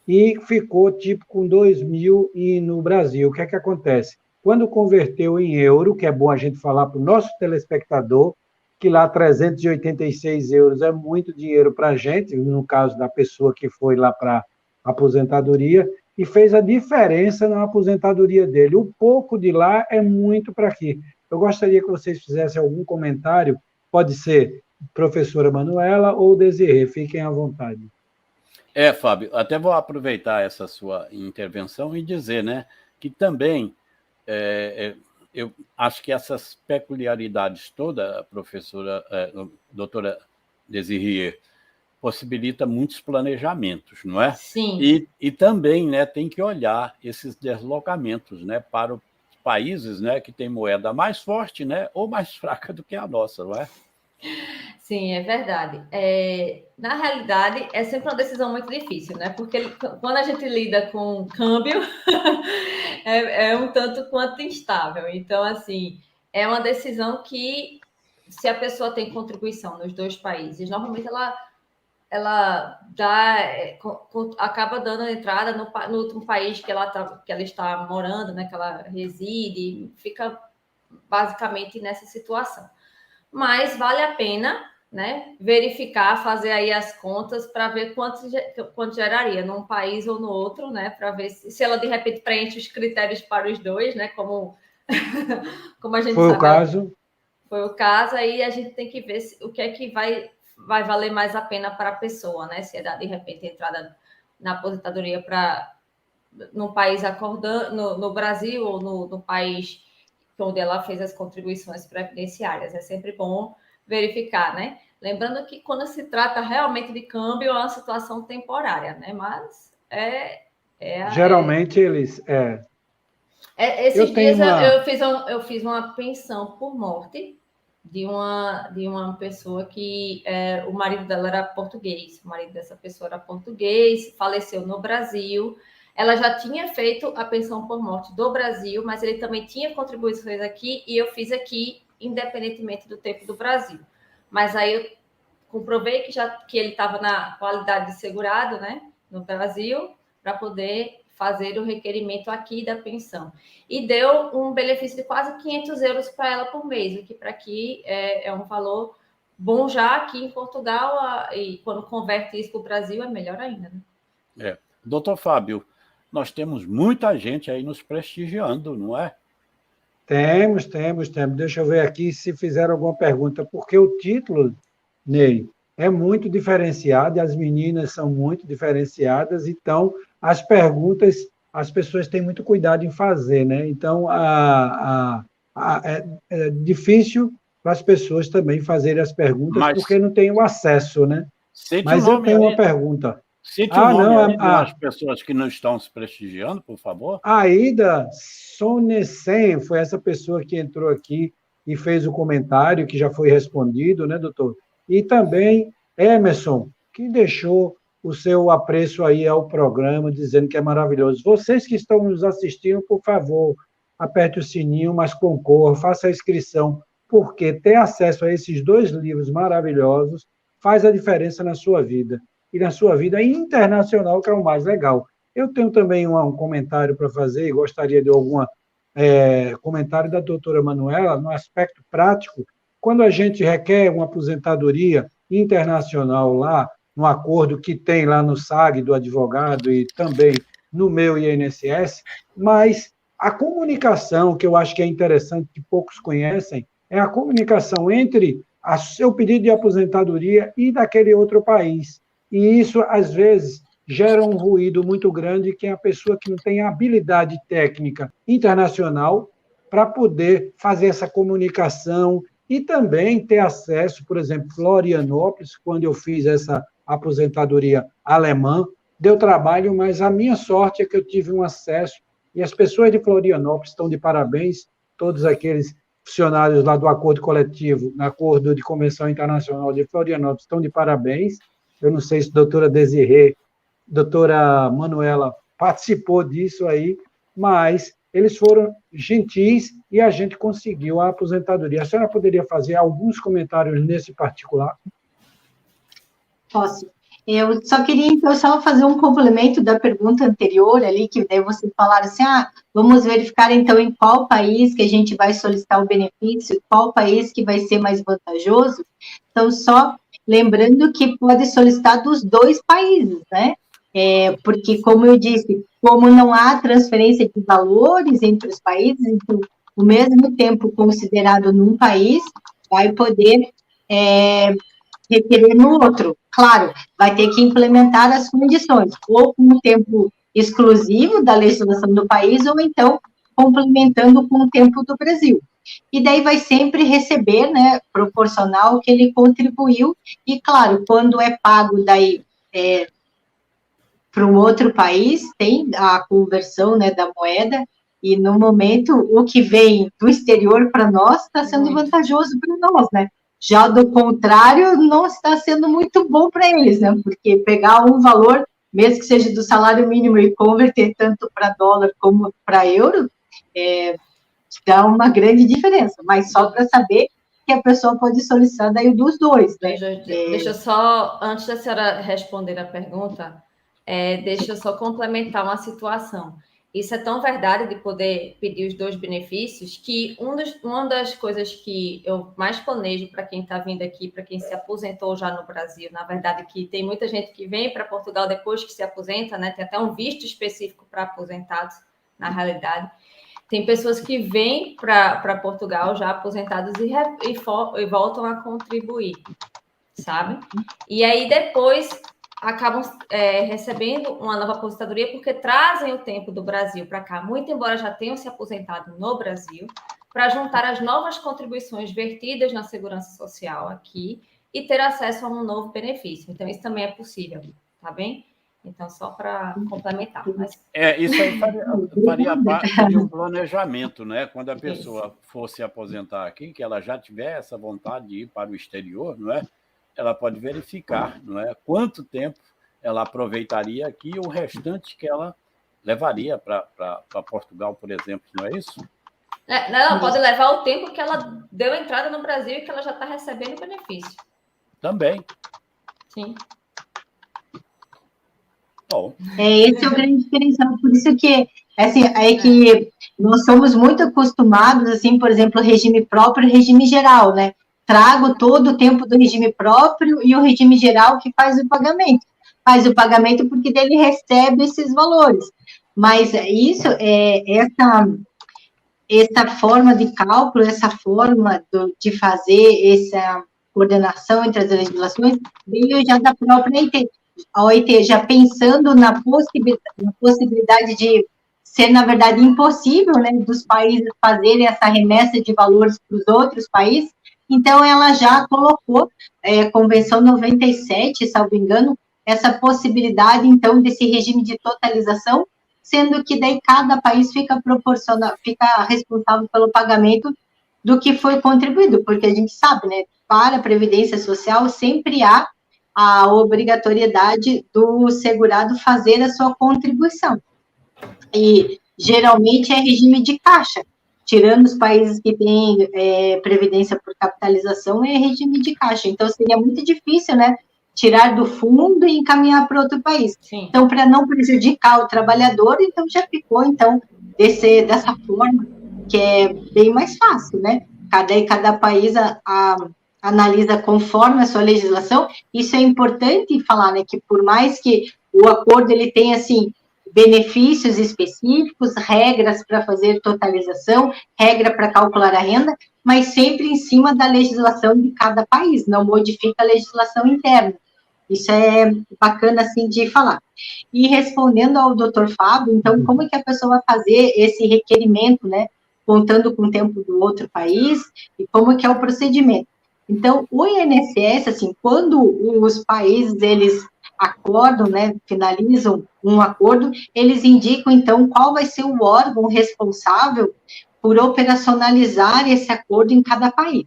Speaker 5: E ficou tipo com 2.000 e no Brasil. O que é que acontece? Quando converteu em euro, que é bom a gente falar para o nosso telespectador, que lá 386 euros é muito dinheiro para a gente, no caso da pessoa que foi lá para aposentadoria e fez a diferença na aposentadoria dele. O pouco de lá é muito para aqui. Eu gostaria que vocês fizessem algum comentário, pode ser professora Manuela ou Desirê, fiquem à vontade.
Speaker 2: Fábio, até vou aproveitar essa sua intervenção e dizer, né, que também eu acho que essas peculiaridades todas, a professora, doutora Desirê, possibilita muitos planejamentos, não é?
Speaker 4: Sim.
Speaker 2: E também, né, tem que olhar esses deslocamentos, né, para os países, né, que têm moeda mais forte, né, ou mais fraca do que a nossa, não é?
Speaker 4: Sim, é verdade. Na realidade, é sempre uma decisão muito difícil, né? Porque quando a gente lida com câmbio, é um tanto quanto instável. Então, assim, é uma decisão que, se a pessoa tem contribuição nos dois países, normalmente ela acaba dando entrada no último país que ela está morando, né? Que ela reside, fica basicamente nessa situação. Mas vale a pena, né, verificar, fazer aí as contas para ver quanto geraria num país ou no outro, né, para ver se ela de repente preenche os critérios para os dois, né, como a gente
Speaker 5: foi
Speaker 4: sabe.
Speaker 5: O caso.
Speaker 4: Foi o caso, aí a gente tem que ver o que é que vai valer mais a pena para a pessoa, né, se é dar de repente entrada na aposentadoria num país acordando, no Brasil ou no país onde ela fez as contribuições previdenciárias. É sempre bom verificar, né? Lembrando que quando se trata realmente de câmbio, é uma situação temporária, né? Mas
Speaker 5: geralmente eles...
Speaker 4: Esses dias eu fiz uma pensão por morte de uma pessoa que o marido dela era português. O marido dessa pessoa era português, faleceu no Brasil. Ela já tinha feito a pensão por morte do Brasil, mas ele também tinha contribuições aqui e eu fiz aqui, independentemente do tempo do Brasil. Mas aí eu comprovei que ele estava na qualidade de segurado, né, no Brasil, para poder fazer o requerimento aqui da pensão. E deu um benefício de quase 500 euros para ela por mês, o que para aqui é um valor bom já aqui em Portugal, e quando converte isso para o Brasil é melhor ainda, né?
Speaker 2: Doutor Fábio, nós temos muita gente aí nos prestigiando, não é?
Speaker 5: Temos. Deixa eu ver aqui se fizeram alguma pergunta, porque o título, Ney, é muito diferenciado, e as meninas são muito diferenciadas, então as perguntas, as pessoas têm muito cuidado em fazer, né? Então, é difícil para as pessoas também fazerem as perguntas, porque não tem o acesso, né? Mas eu tenho uma pergunta.
Speaker 2: Cite o nome das pessoas que não estão se prestigiando, por favor.
Speaker 5: A Aida Sonesen foi essa pessoa que entrou aqui e fez o comentário, que já foi respondido, né, doutor? E também Emerson, que deixou o seu apreço aí ao programa, dizendo que é maravilhoso. Vocês que estão nos assistindo, por favor, aperte o sininho, mas concorra, faça a inscrição, porque ter acesso a esses dois livros maravilhosos faz a diferença na sua vida. E na sua vida internacional, que é o mais legal. Eu tenho também um comentário para fazer, e gostaria de algum comentário da doutora Manuela, no aspecto prático. Quando a gente requer uma aposentadoria internacional lá, no acordo que tem lá no SAG do advogado e também no meu INSS, mas a comunicação, que eu acho que é interessante, que poucos conhecem, é a comunicação entre o seu pedido de aposentadoria e daquele outro país. E isso, às vezes, gera um ruído muito grande, que é a pessoa que não tem habilidade técnica internacional para poder fazer essa comunicação e também ter acesso, por exemplo, Florianópolis, quando eu fiz essa aposentadoria alemã, deu trabalho, mas a minha sorte é que eu tive um acesso, e as pessoas de Florianópolis estão de parabéns, todos aqueles funcionários lá do Acordo Coletivo, no Acordo de Convenção Internacional de Florianópolis, estão de parabéns. Eu não sei se a doutora Desirê, doutora Manuela participou disso aí, mas eles foram gentis e a gente conseguiu a aposentadoria. A senhora poderia fazer alguns comentários nesse particular?
Speaker 3: Posso. Eu só queria, então, só fazer um complemento da pergunta anterior ali, que daí vocês falaram assim, vamos verificar, então, em qual país que a gente vai solicitar o benefício, qual país que vai ser mais vantajoso. Então, só lembrando que pode solicitar dos dois países, né? porque, como eu disse, como não há transferência de valores entre os países, então, o mesmo tempo considerado num país vai poder requerer no outro. Claro, vai ter que implementar as condições, ou com o tempo exclusivo da legislação do país, ou então complementando com o tempo do Brasil. E daí vai sempre receber, né, proporcional ao que ele contribuiu, e claro, quando é pago daí para um outro país, tem a conversão, né, da moeda, e no momento, o que vem do exterior para nós está sendo vantajoso para nós, né? Já do contrário, não está sendo muito bom para eles, né? Porque pegar um valor, mesmo que seja do salário mínimo, e converter tanto para dólar como para euro, dá uma grande diferença. Mas só para saber que a pessoa pode solicitar daí dos dois, né?
Speaker 4: Deixa eu só, antes da senhora responder a pergunta, deixa eu só complementar uma situação. Isso é tão verdade de poder pedir os dois benefícios que uma das coisas que eu mais planejo para quem está vindo aqui, para quem se aposentou já no Brasil, na verdade, que tem muita gente que vem para Portugal depois que se aposenta, né? Tem até um visto específico para aposentados, na realidade. Tem pessoas que vêm para Portugal já aposentados e voltam a contribuir, sabe? E aí depois acabam recebendo uma nova aposentadoria porque trazem o tempo do Brasil para cá, muito embora já tenham se aposentado no Brasil, para juntar as novas contribuições vertidas na segurança social aqui e ter acesso a um novo benefício. Então, isso também é possível, tá bem? Então, só para complementar. Mas...
Speaker 2: isso aí faria parte de um planejamento, né? Quando a pessoa for se aposentar aqui, que ela já tiver essa vontade de ir para o exterior, não é? Ela pode verificar, não é? Quanto tempo ela aproveitaria aqui e o restante que ela levaria para Portugal, por exemplo, não é isso?
Speaker 4: Não, pode levar o tempo que ela deu entrada no Brasil e que ela já está recebendo benefício.
Speaker 2: Também.
Speaker 4: Sim.
Speaker 2: Bom.
Speaker 3: Esse é o grande diferencial, por isso que, assim, que nós somos muito acostumados, assim, por exemplo, regime próprio e regime geral, né? Trago todo o tempo do regime próprio e o regime geral que faz o pagamento. Faz o pagamento porque dele recebe esses valores. Mas isso, essa forma de cálculo, essa forma de fazer essa coordenação entre as legislações, veio já da própria OIT. A OIT já pensando na possibilidade de ser, na verdade, impossível, né, dos países fazerem essa remessa de valores para os outros países. Então, ela já colocou, Convenção 97, salvo engano, essa possibilidade, então, desse regime de totalização, sendo que daí cada país fica responsável pelo pagamento do que foi contribuído, porque a gente sabe, né, para a Previdência Social sempre há a obrigatoriedade do segurado fazer a sua contribuição. E, geralmente, é regime de caixa. Tirando os países que têm previdência por capitalização, é regime de caixa. Então, seria muito difícil, né, tirar do fundo e encaminhar para outro país.
Speaker 4: Sim.
Speaker 3: Então, para não prejudicar o trabalhador, então já ficou, então, dessa forma, que é bem mais fácil, né? Cada país analisa conforme a sua legislação. Isso é importante falar, né, que por mais que o acordo ele tenha, assim, benefícios específicos, regras para fazer totalização, regra para calcular a renda, mas sempre em cima da legislação de cada país, não modifica a legislação interna. Isso é bacana, assim, de falar. E respondendo ao doutor Fábio, então, como é que a pessoa vai fazer esse requerimento, né, contando com o tempo do outro país, e como é que é o procedimento? Então, o INSS, assim, quando os países, eles acordam, né, finalizam um acordo, eles indicam, então, qual vai ser o órgão responsável por operacionalizar esse acordo em cada país.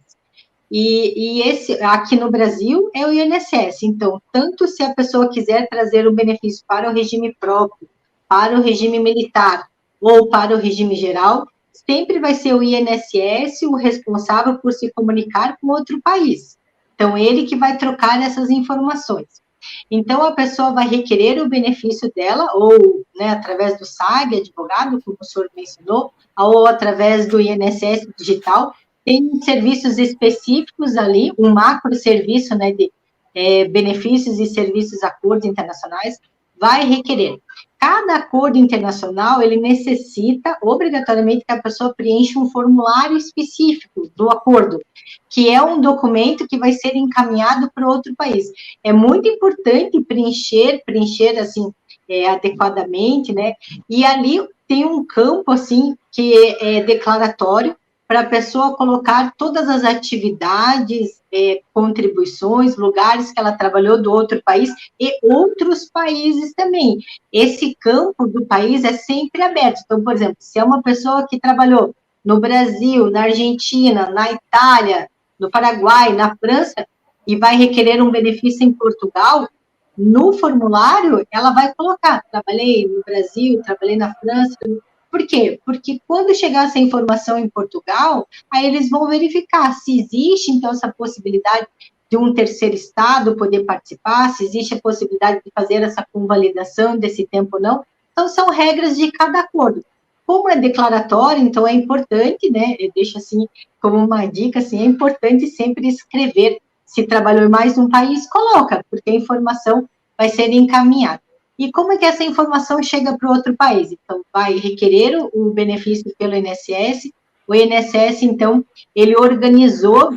Speaker 3: E esse, aqui no Brasil, é o INSS. Então, tanto se a pessoa quiser trazer um benefício para o regime próprio, para o regime militar ou para o regime geral, sempre vai ser o INSS o responsável por se comunicar com outro país. Então, ele que vai trocar essas informações. Então, a pessoa vai requerer o benefício dela, ou, né, através do SAG, advogado, como o senhor mencionou, ou através do INSS digital. Tem serviços específicos ali, um macro serviço, né, de benefícios e serviços acordos internacionais, vai requerer. Cada acordo internacional, ele necessita, obrigatoriamente, que a pessoa preencha um formulário específico do acordo, que é um documento que vai ser encaminhado para outro país. É muito importante preencher assim, adequadamente, né? E ali tem um campo, assim, que é declaratório, para a pessoa colocar todas as atividades, contribuições, lugares que ela trabalhou do outro país e outros países também. Esse campo do país é sempre aberto. Então, por exemplo, se é uma pessoa que trabalhou no Brasil, na Argentina, na Itália, no Paraguai, na França, e vai requerer um benefício em Portugal, no formulário, ela vai colocar, trabalhei no Brasil, trabalhei na França. Por quê? Porque quando chegar essa informação em Portugal, aí eles vão verificar se existe, então, essa possibilidade de um terceiro estado poder participar, se existe a possibilidade de fazer essa convalidação desse tempo ou não. Então, são regras de cada acordo. Como é declaratório, então é importante, né, eu deixo assim, como uma dica, assim, é importante sempre escrever, se trabalhou em mais de um país, coloca, porque a informação vai ser encaminhada. E como é que essa informação chega para outro país? Então, vai requerer o benefício pelo INSS. O INSS, então, ele organizou,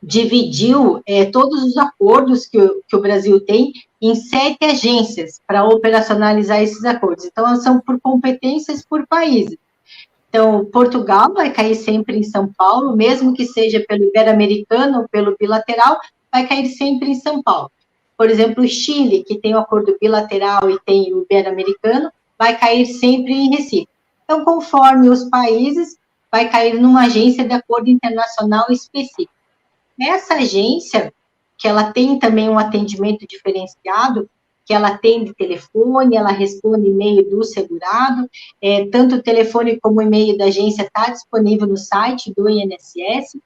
Speaker 3: dividiu todos os acordos que o Brasil tem em 7 agências para operacionalizar esses acordos. Então, são por competências por países. Então, Portugal vai cair sempre em São Paulo, mesmo que seja pelo Ibero-Americano ou pelo bilateral, vai cair sempre em São Paulo. Por exemplo, o Chile, que tem o acordo bilateral e tem o Ibero-Americano, vai cair sempre em Recife. Então, conforme os países, vai cair numa agência de acordo internacional específico. Essa agência, que ela tem também um atendimento diferenciado, que ela atende telefone, ela responde e-mail do segurado, tanto o telefone como o e-mail da agência está disponível no site do INSS,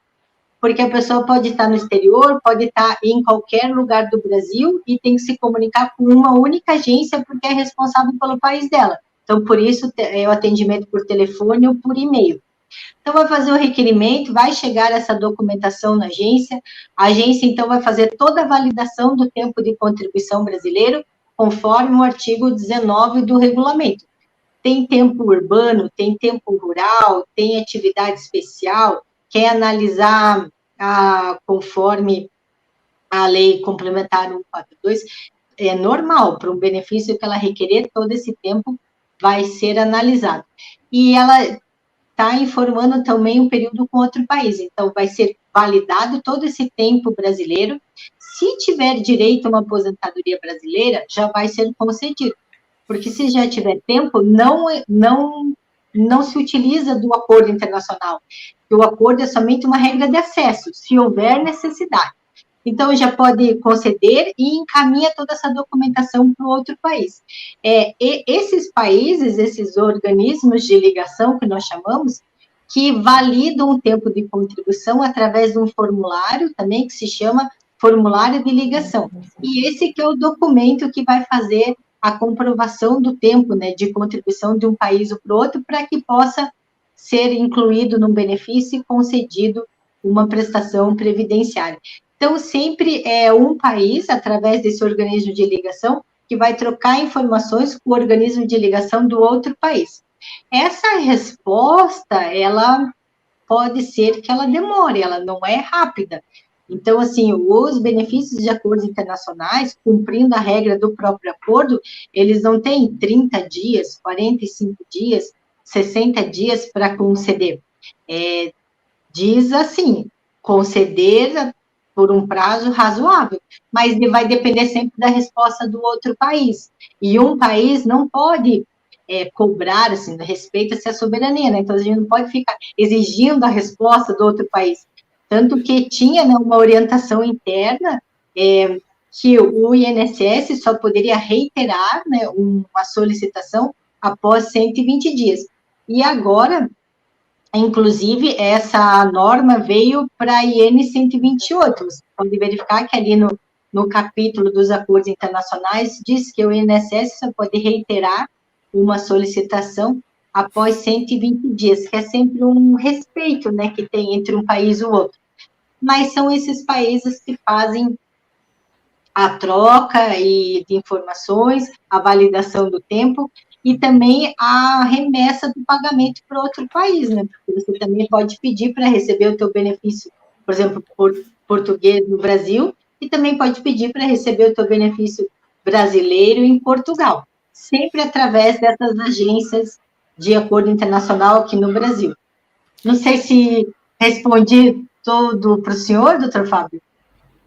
Speaker 3: porque a pessoa pode estar no exterior, pode estar em qualquer lugar do Brasil e tem que se comunicar com uma única agência porque é responsável pelo país dela. Então, por isso, é o atendimento por telefone ou por e-mail. Então, vai fazer o requerimento, vai chegar essa documentação na agência, a agência, então, vai fazer toda a validação do tempo de contribuição brasileiro, conforme o artigo 19 do regulamento. Tem tempo urbano, tem tempo rural, tem atividade especial, quer analisar conforme a lei complementar 142, é normal, para um benefício que ela requerer, todo esse tempo vai ser analisado. E ela está informando também um período com outro país, então vai ser validado todo esse tempo brasileiro. Se tiver direito a uma aposentadoria brasileira, já vai ser concedido, porque se já tiver tempo, não se utiliza do acordo internacional, o acordo é somente uma regra de acesso, se houver necessidade. Então, já pode conceder e encaminha toda essa documentação para o outro país. E esses países, esses organismos de ligação, que nós chamamos, que validam o tempo de contribuição através de um formulário também, que se chama formulário de ligação. E esse que é o documento que vai fazer a comprovação do tempo, né, de contribuição de um país para o outro, para que possa ser incluído num benefício e concedido uma prestação previdenciária. Então, sempre é um país, através desse organismo de ligação, que vai trocar informações com o organismo de ligação do outro país. Essa resposta, ela pode ser que ela demore, ela não é rápida. Então, assim, os benefícios de acordos internacionais, cumprindo a regra do próprio acordo, eles não têm 30 dias, 45 dias, 60 dias para conceder. Diz assim, conceder por um prazo razoável, mas vai depender sempre da resposta do outro país. E um país não pode cobrar, assim, respeita-se a soberania, né? Então, a gente não pode ficar exigindo a resposta do outro país. Tanto que tinha, né, uma orientação interna que o INSS só poderia reiterar, né, uma solicitação após 120 dias. E agora, inclusive, essa norma veio para a IN 128. Você pode verificar que ali no capítulo dos acordos internacionais diz que o INSS só pode reiterar uma solicitação após 120 dias, que é sempre um respeito, né, que tem entre um país e o outro. Mas são esses países que fazem a troca de informações, a validação do tempo e também a remessa do pagamento para outro país, né? Porque você também pode pedir para receber o teu benefício, por exemplo, português no Brasil, e também pode pedir para receber o teu benefício brasileiro em Portugal, sempre através dessas agências de acordo internacional aqui no Brasil. Não sei se respondi tudo para o senhor, doutor Fábio.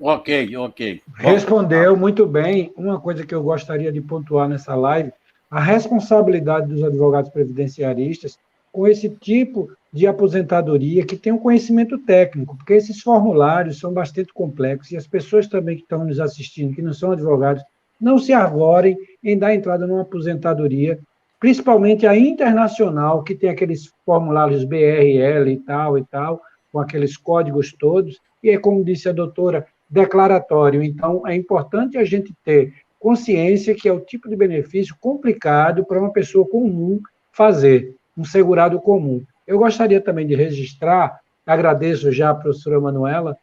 Speaker 2: Ok.
Speaker 5: Respondeu muito bem. Uma coisa que eu gostaria de pontuar nessa live, a responsabilidade dos advogados previdenciaristas com esse tipo de aposentadoria que tem um conhecimento técnico, porque esses formulários são bastante complexos e as pessoas também que estão nos assistindo, que não são advogados, não se arvorem em dar entrada numa aposentadoria, principalmente a internacional, que tem aqueles formulários BRL e tal, com aqueles códigos todos, e é, como disse a doutora, declaratório. Então, é importante a gente ter consciência que é o tipo de benefício complicado para uma pessoa comum fazer, um segurado comum. Eu gostaria também de registrar, agradeço já a professora Manuela,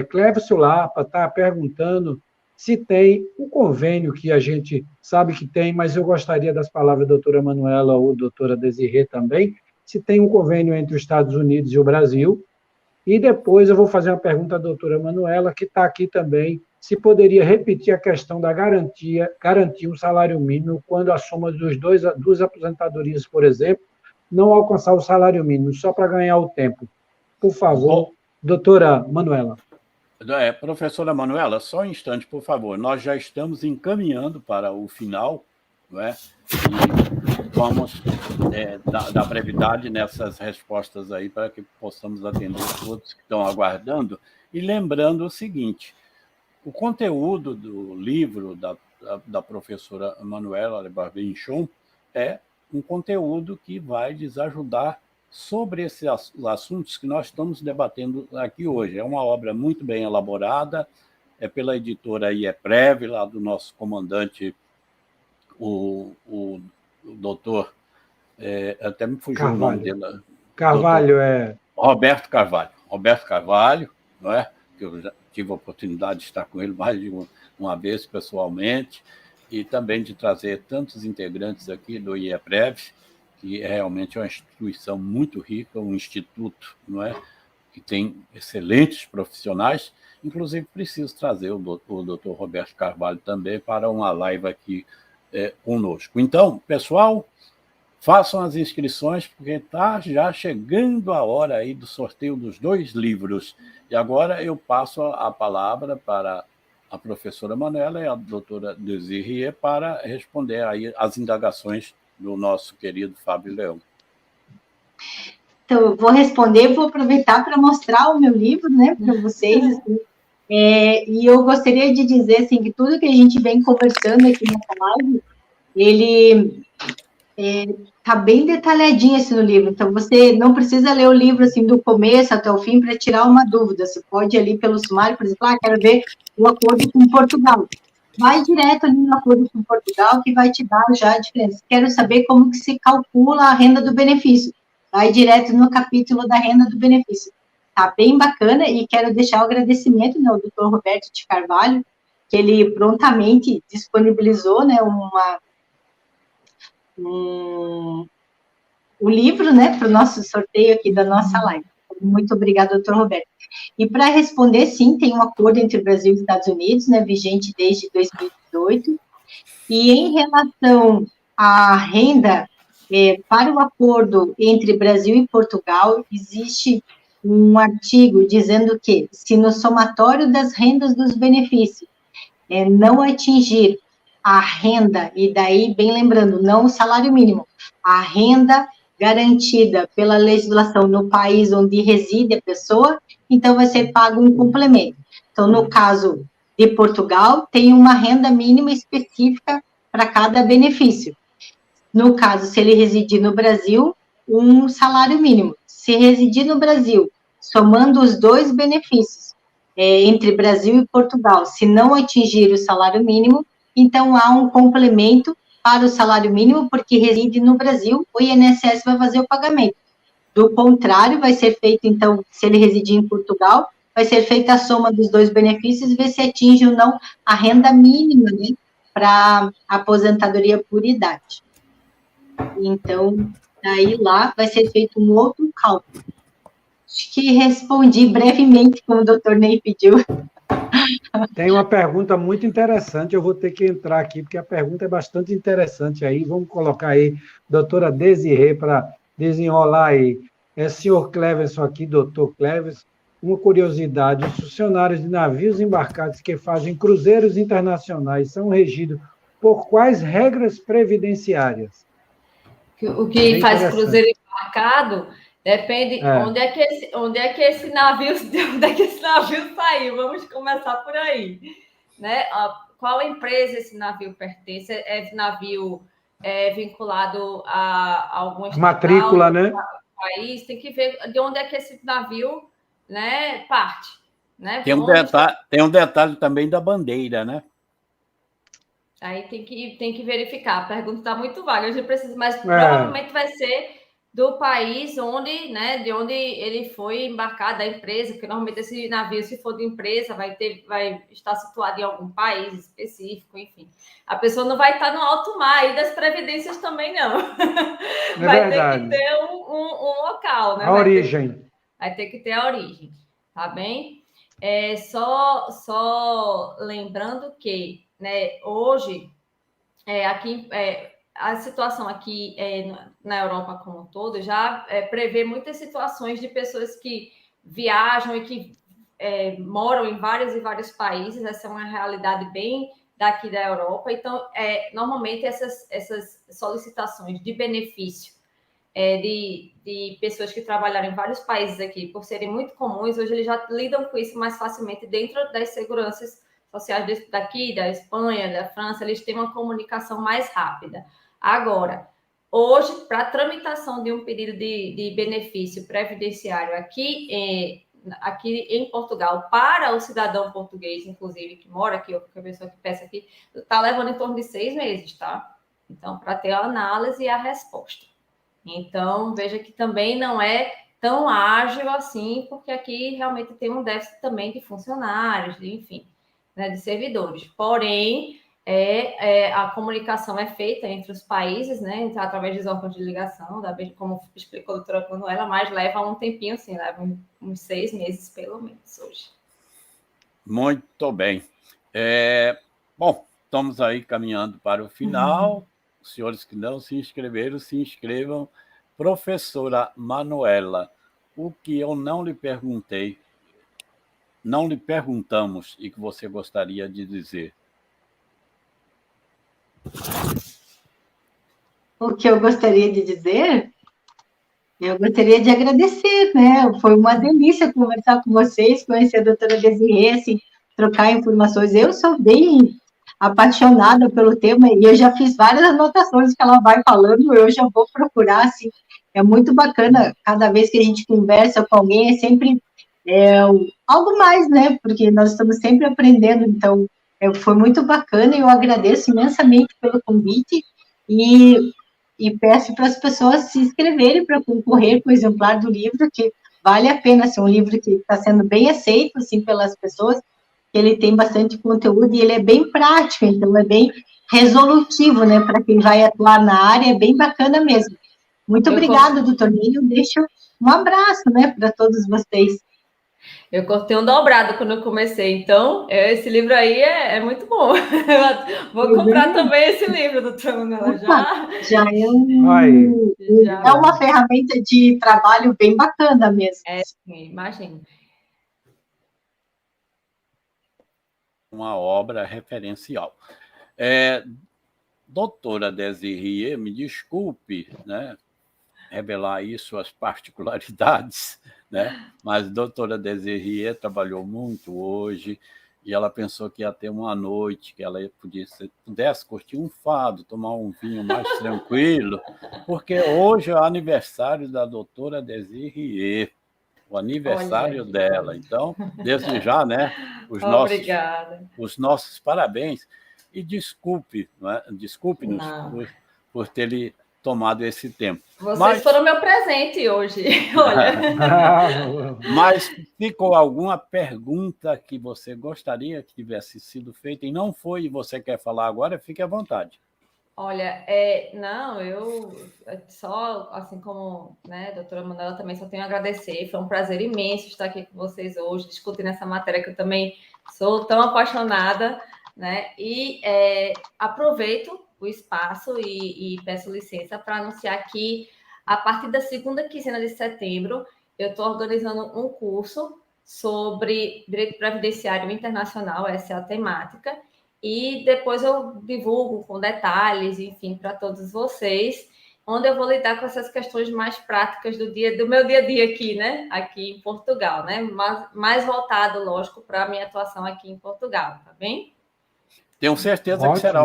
Speaker 5: Clévio Lapa está perguntando se tem um convênio que a gente sabe que tem, mas eu gostaria das palavras da doutora Manuela ou doutora Desirê também, se tem um convênio entre os Estados Unidos e o Brasil. E depois eu vou fazer uma pergunta à doutora Manuela, que está aqui também, se poderia repetir a questão da garantir um salário mínimo quando a soma dos duas aposentadorias, por exemplo, não alcançar o salário mínimo, só para ganhar o tempo. Por favor, doutora Manuela.
Speaker 2: Professora Manuela, só um instante, por favor. Nós já estamos encaminhando para o final, não é? E vamos dar brevidade nessas respostas aí para que possamos atender todos que estão aguardando. E lembrando o seguinte, o conteúdo do livro da professora Manuela Barbenchon é um conteúdo que vai lhes ajudar sobre esses assuntos que nós estamos debatendo aqui hoje. É uma obra muito bem elaborada, é pela editora IEPREV, lá do nosso comandante, o doutor, até me fugiu o nome dele.
Speaker 5: Carvalho,
Speaker 2: Roberto Carvalho, não é? Que eu já tive a oportunidade de estar com ele mais de uma vez pessoalmente, e também de trazer tantos integrantes aqui do IEPREV, que realmente é uma instituição muito rica, um instituto, não é? Que tem excelentes profissionais. Inclusive, preciso trazer o doutor Roberto Carvalho também para uma live aqui conosco. Então, pessoal, façam as inscrições, porque está já chegando a hora aí do sorteio dos 2 livros. E agora eu passo a palavra para a professora Manuela e a doutora Desirê para responder aí as indagações do nosso querido Fábio Leão.
Speaker 3: Então, eu vou responder, vou aproveitar para mostrar o meu livro, né, para vocês, assim, e eu gostaria de dizer, assim, que tudo que a gente vem conversando aqui nessa live, ele está bem detalhadinho assim no livro, então você não precisa ler o livro, assim, do começo até o fim para tirar uma dúvida, você pode ir ali pelo sumário, por exemplo, quero ver o acordo com Portugal. Vai direto ali no acordo com Portugal, que vai te dar já a diferença. Quero saber como que se calcula a renda do benefício. Vai direto no capítulo da renda do benefício. Tá bem bacana, e quero deixar o agradecimento, né, ao doutor Roberto de Carvalho, que ele prontamente disponibilizou, né, o livro, né, para o nosso sorteio aqui da nossa live. Muito obrigada, doutor Roberto. E para responder, sim, tem um acordo entre o Brasil e os Estados Unidos, né, vigente desde 2018, e em relação à renda, para o acordo entre Brasil e Portugal, existe um artigo dizendo que, se no somatório das rendas dos benefícios não atingir a renda, e daí, bem lembrando, não o salário mínimo, a renda garantida pela legislação no país onde reside a pessoa, então vai ser pago um complemento. Então, no caso de Portugal, tem uma renda mínima específica para cada benefício. No caso, se ele residir no Brasil, um salário mínimo. Se residir no Brasil, somando os 2 benefícios, entre Brasil e Portugal, se não atingir o salário mínimo, então há um complemento para o salário mínimo, porque reside no Brasil, o INSS vai fazer o pagamento. Do contrário, vai ser feito, então, se ele residir em Portugal, vai ser feita a soma dos dois benefícios e ver se atinge ou não a renda mínima, né, para aposentadoria por idade. Então, aí lá vai ser feito um outro cálculo. Acho que respondi brevemente, como o doutor Ney pediu.
Speaker 5: Tem uma pergunta muito interessante, eu vou ter que entrar aqui, porque a pergunta é bastante interessante aí. Vamos colocar aí, doutora Desirê, para desenrolar aí. Senhor Cleverson aqui, doutor Cleverson, uma curiosidade, os funcionários de navios embarcados que fazem cruzeiros internacionais são regidos por quais regras previdenciárias?
Speaker 4: O que
Speaker 5: Bem
Speaker 4: faz
Speaker 5: interessante.
Speaker 4: cruzeiro embarcado depende onde é que esse navio saiu. Vamos começar por aí, né? Qual empresa esse navio pertence? É navio vinculado a algum estatal,
Speaker 5: Matrícula, né?
Speaker 4: país? Tem que ver de onde é que esse navio, né, parte, né?
Speaker 2: Tem um detalhe também da bandeira, né?
Speaker 4: Aí tem que verificar. A pergunta está muito vaga. Hoje precisa, mas provavelmente vai ser do país onde, né, de onde ele foi embarcado, da empresa, porque normalmente esse navio, se for de empresa, vai estar situado em algum país específico, enfim. A pessoa não vai estar no alto mar, e das previdências também não. Vai ter que ter um local, né?
Speaker 5: A origem.
Speaker 4: Vai ter que ter a origem, tá bem? Só lembrando que, né, hoje, aqui, a situação aqui na Europa como um todo já prevê muitas situações de pessoas que viajam e que moram em vários e vários países. Essa é uma realidade bem daqui da Europa. Então, normalmente, essas solicitações de benefício de pessoas que trabalharam em vários países aqui, por serem muito comuns, hoje eles já lidam com isso mais facilmente dentro das seguranças sociais daqui, da Espanha, da França, eles têm uma comunicação mais rápida. Agora, hoje, para a tramitação de um pedido de benefício previdenciário aqui em Portugal, para o cidadão português, inclusive, que mora aqui, ou qualquer pessoa que peça aqui, está levando em torno de 6 meses, tá? Então, para ter a análise e a resposta. Então, veja que também não é tão ágil assim, porque aqui realmente tem um déficit também de funcionários, enfim, né, de servidores. Porém, a comunicação é feita entre os países, né, através dos órgãos de ligação, como explicou a doutora Manuela, mas leva um tempinho, assim, leva uns 6 meses, pelo menos, hoje.
Speaker 2: Muito bem. Bom, estamos aí caminhando para o final. Os senhores que não se inscreveram, se inscrevam. Professora Manuela, o que eu não lhe perguntei, não lhe perguntamos e que você gostaria de dizer?
Speaker 3: O que eu gostaria de dizer? Eu gostaria de agradecer, né? Foi uma delícia conversar com vocês, conhecer a doutora Desirê, assim, trocar informações. Eu sou bem apaixonada pelo tema e eu já fiz várias anotações que ela vai falando, eu já vou procurar, assim, é muito bacana, cada vez que a gente conversa com alguém, é sempre algo mais, né, porque nós estamos sempre aprendendo, então, foi muito bacana, e eu agradeço imensamente pelo convite, e peço para as pessoas se inscreverem para concorrer com o exemplar do livro, que vale a pena ser um livro que está sendo bem aceito, assim, pelas pessoas. Ele tem bastante conteúdo e ele é bem prático, então é bem resolutivo, né, para quem vai atuar na área, é bem bacana mesmo. Muito obrigada, doutor Ney, eu deixo um abraço, né, para todos vocês.
Speaker 4: Eu cortei um dobrado quando eu comecei, então esse livro aí é muito bom. Vou comprar também esse livro, doutora Manuela.
Speaker 3: Já é uma ferramenta de trabalho bem bacana mesmo.
Speaker 4: Imagino.
Speaker 2: Uma obra referencial. Doutora Desirê, me desculpe, né, revelar aí suas particularidades, né? Mas a doutora Desirê trabalhou muito hoje e ela pensou que ia ter uma noite que ela pudesse curtir um fado, tomar um vinho mais tranquilo, porque hoje é o aniversário da doutora Desirê, o aniversário dela. Então, desde já, né, os nossos parabéns. E desculpe-nos por ter lhe tomado esse tempo.
Speaker 4: Vocês foram meu presente hoje, olha.
Speaker 2: Mas ficou alguma pergunta que você gostaria que tivesse sido feita e não foi, e você quer falar agora, fique à vontade.
Speaker 4: Olha, não, eu só, assim como, né, a doutora Manuela, também só tenho a agradecer. Foi um prazer imenso estar aqui com vocês hoje, discutindo essa matéria que eu também sou tão apaixonada, né? E aproveito o espaço e peço licença para anunciar que, a partir da segunda quinzena de setembro, eu estou organizando um curso sobre direito previdenciário internacional, essa é a temática. E depois eu divulgo com detalhes, enfim, para todos vocês, onde eu vou lidar com essas questões mais práticas do meu dia a dia aqui, né? Aqui em Portugal, né? Mas mais voltado, lógico, para a minha atuação aqui em Portugal, tá bem?
Speaker 2: Tenho certeza que será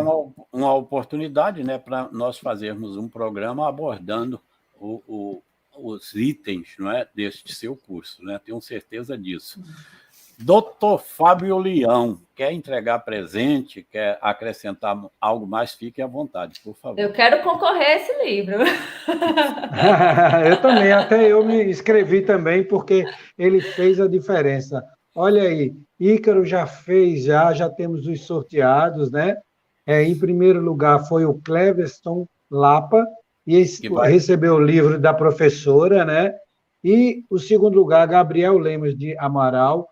Speaker 2: uma oportunidade, né, para nós fazermos um programa abordando os itens, não é, deste seu curso, né? Tenho certeza disso. Doutor Fábio Leão, quer entregar presente, quer acrescentar algo mais? Fique à vontade, por favor.
Speaker 4: Eu quero concorrer a esse livro.
Speaker 5: Eu também, até eu me inscrevi também, porque ele fez a diferença. Olha aí, Ícaro já fez, já temos os sorteados, né? Em primeiro lugar foi o Cleverston Lapa, e recebeu o livro da professora, né? E o segundo lugar, Gabriel Lemos de Amaral,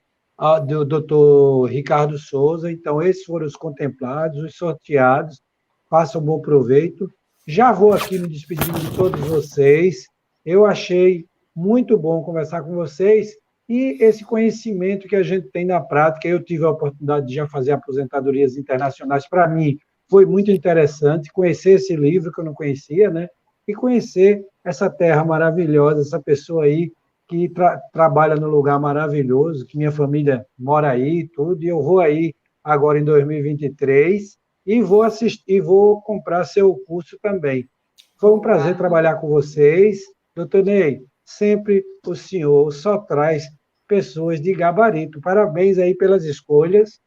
Speaker 5: do doutor Ricardo Souza. Então, esses foram os contemplados, os sorteados. Façam bom proveito. Já vou aqui me despedindo de todos vocês. Eu achei muito bom conversar com vocês e esse conhecimento que a gente tem na prática. Eu tive a oportunidade de já fazer aposentadorias internacionais. Para mim, foi muito interessante conhecer esse livro que eu não conhecia, né? E conhecer essa terra maravilhosa, essa pessoa aí que trabalha num lugar maravilhoso, que minha família mora aí, tudo, e eu vou aí agora em 2023 e vou assistir, e vou comprar seu curso também. Foi um prazer trabalhar com vocês. Doutor Ney, sempre o senhor só traz pessoas de gabarito. Parabéns aí pelas escolhas.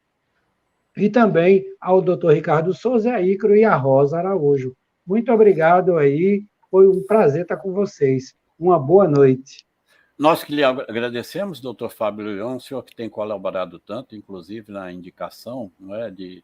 Speaker 5: E também ao doutor Ricardo Souza, a Ícaro e a Rosa Araújo. Muito obrigado aí, foi um prazer estar com vocês. Uma boa noite.
Speaker 2: Nós que lhe agradecemos, doutor Fábio Leão, o senhor que tem colaborado tanto, inclusive na indicação, não é, de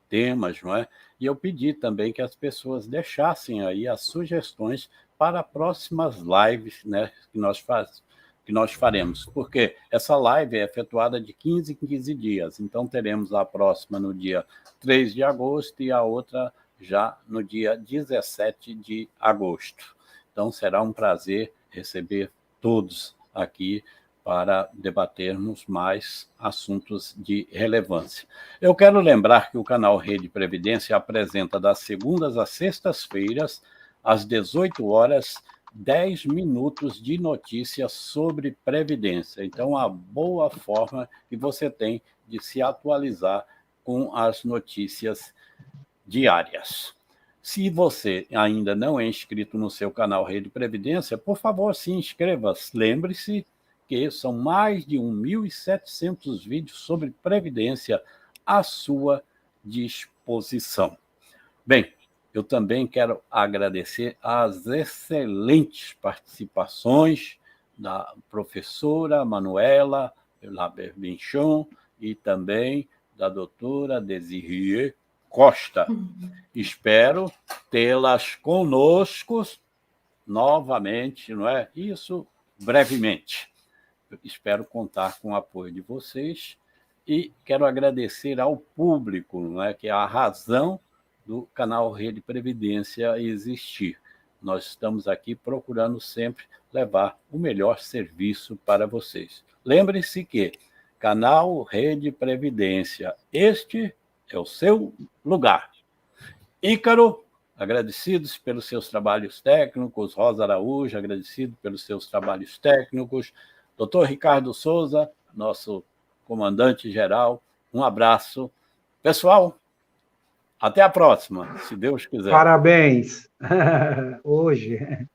Speaker 2: temas, não é? E eu pedi também que as pessoas deixassem aí as sugestões para próximas lives, né, que nós faremos, porque essa live é efetuada de 15 em 15 dias, então teremos a próxima no dia 3 de agosto e a outra já no dia 17 de agosto. Então será um prazer receber todos aqui para debatermos mais assuntos de relevância. Eu quero lembrar que o canal Rede Previdência apresenta das segundas às sextas-feiras, às 18 horas, 10 minutos de notícias sobre Previdência. Então, uma boa forma que você tem de se atualizar com as notícias diárias. Se você ainda não é inscrito no seu canal Rede Previdência, por favor, se inscreva. Lembre-se que são mais de 1.700 vídeos sobre Previdência à sua disposição. Bem, eu também quero agradecer as excelentes participações da professora Manuela Laberbenchon e também da doutora Desirê Costa. Espero tê-las conosco novamente, não é? Isso brevemente. Eu espero contar com o apoio de vocês e quero agradecer ao público, não é? Que é a razão do canal Rede Previdência existir. Nós estamos aqui procurando sempre levar o melhor serviço para vocês. Lembre-se que canal Rede Previdência, este é o seu lugar. Ícaro, agradecidos pelos seus trabalhos técnicos. Rosa Araújo, agradecido pelos seus trabalhos técnicos. Doutor Ricardo Souza, nosso comandante-geral, um abraço. Pessoal, até a próxima, se Deus quiser.
Speaker 5: Parabéns. Hoje.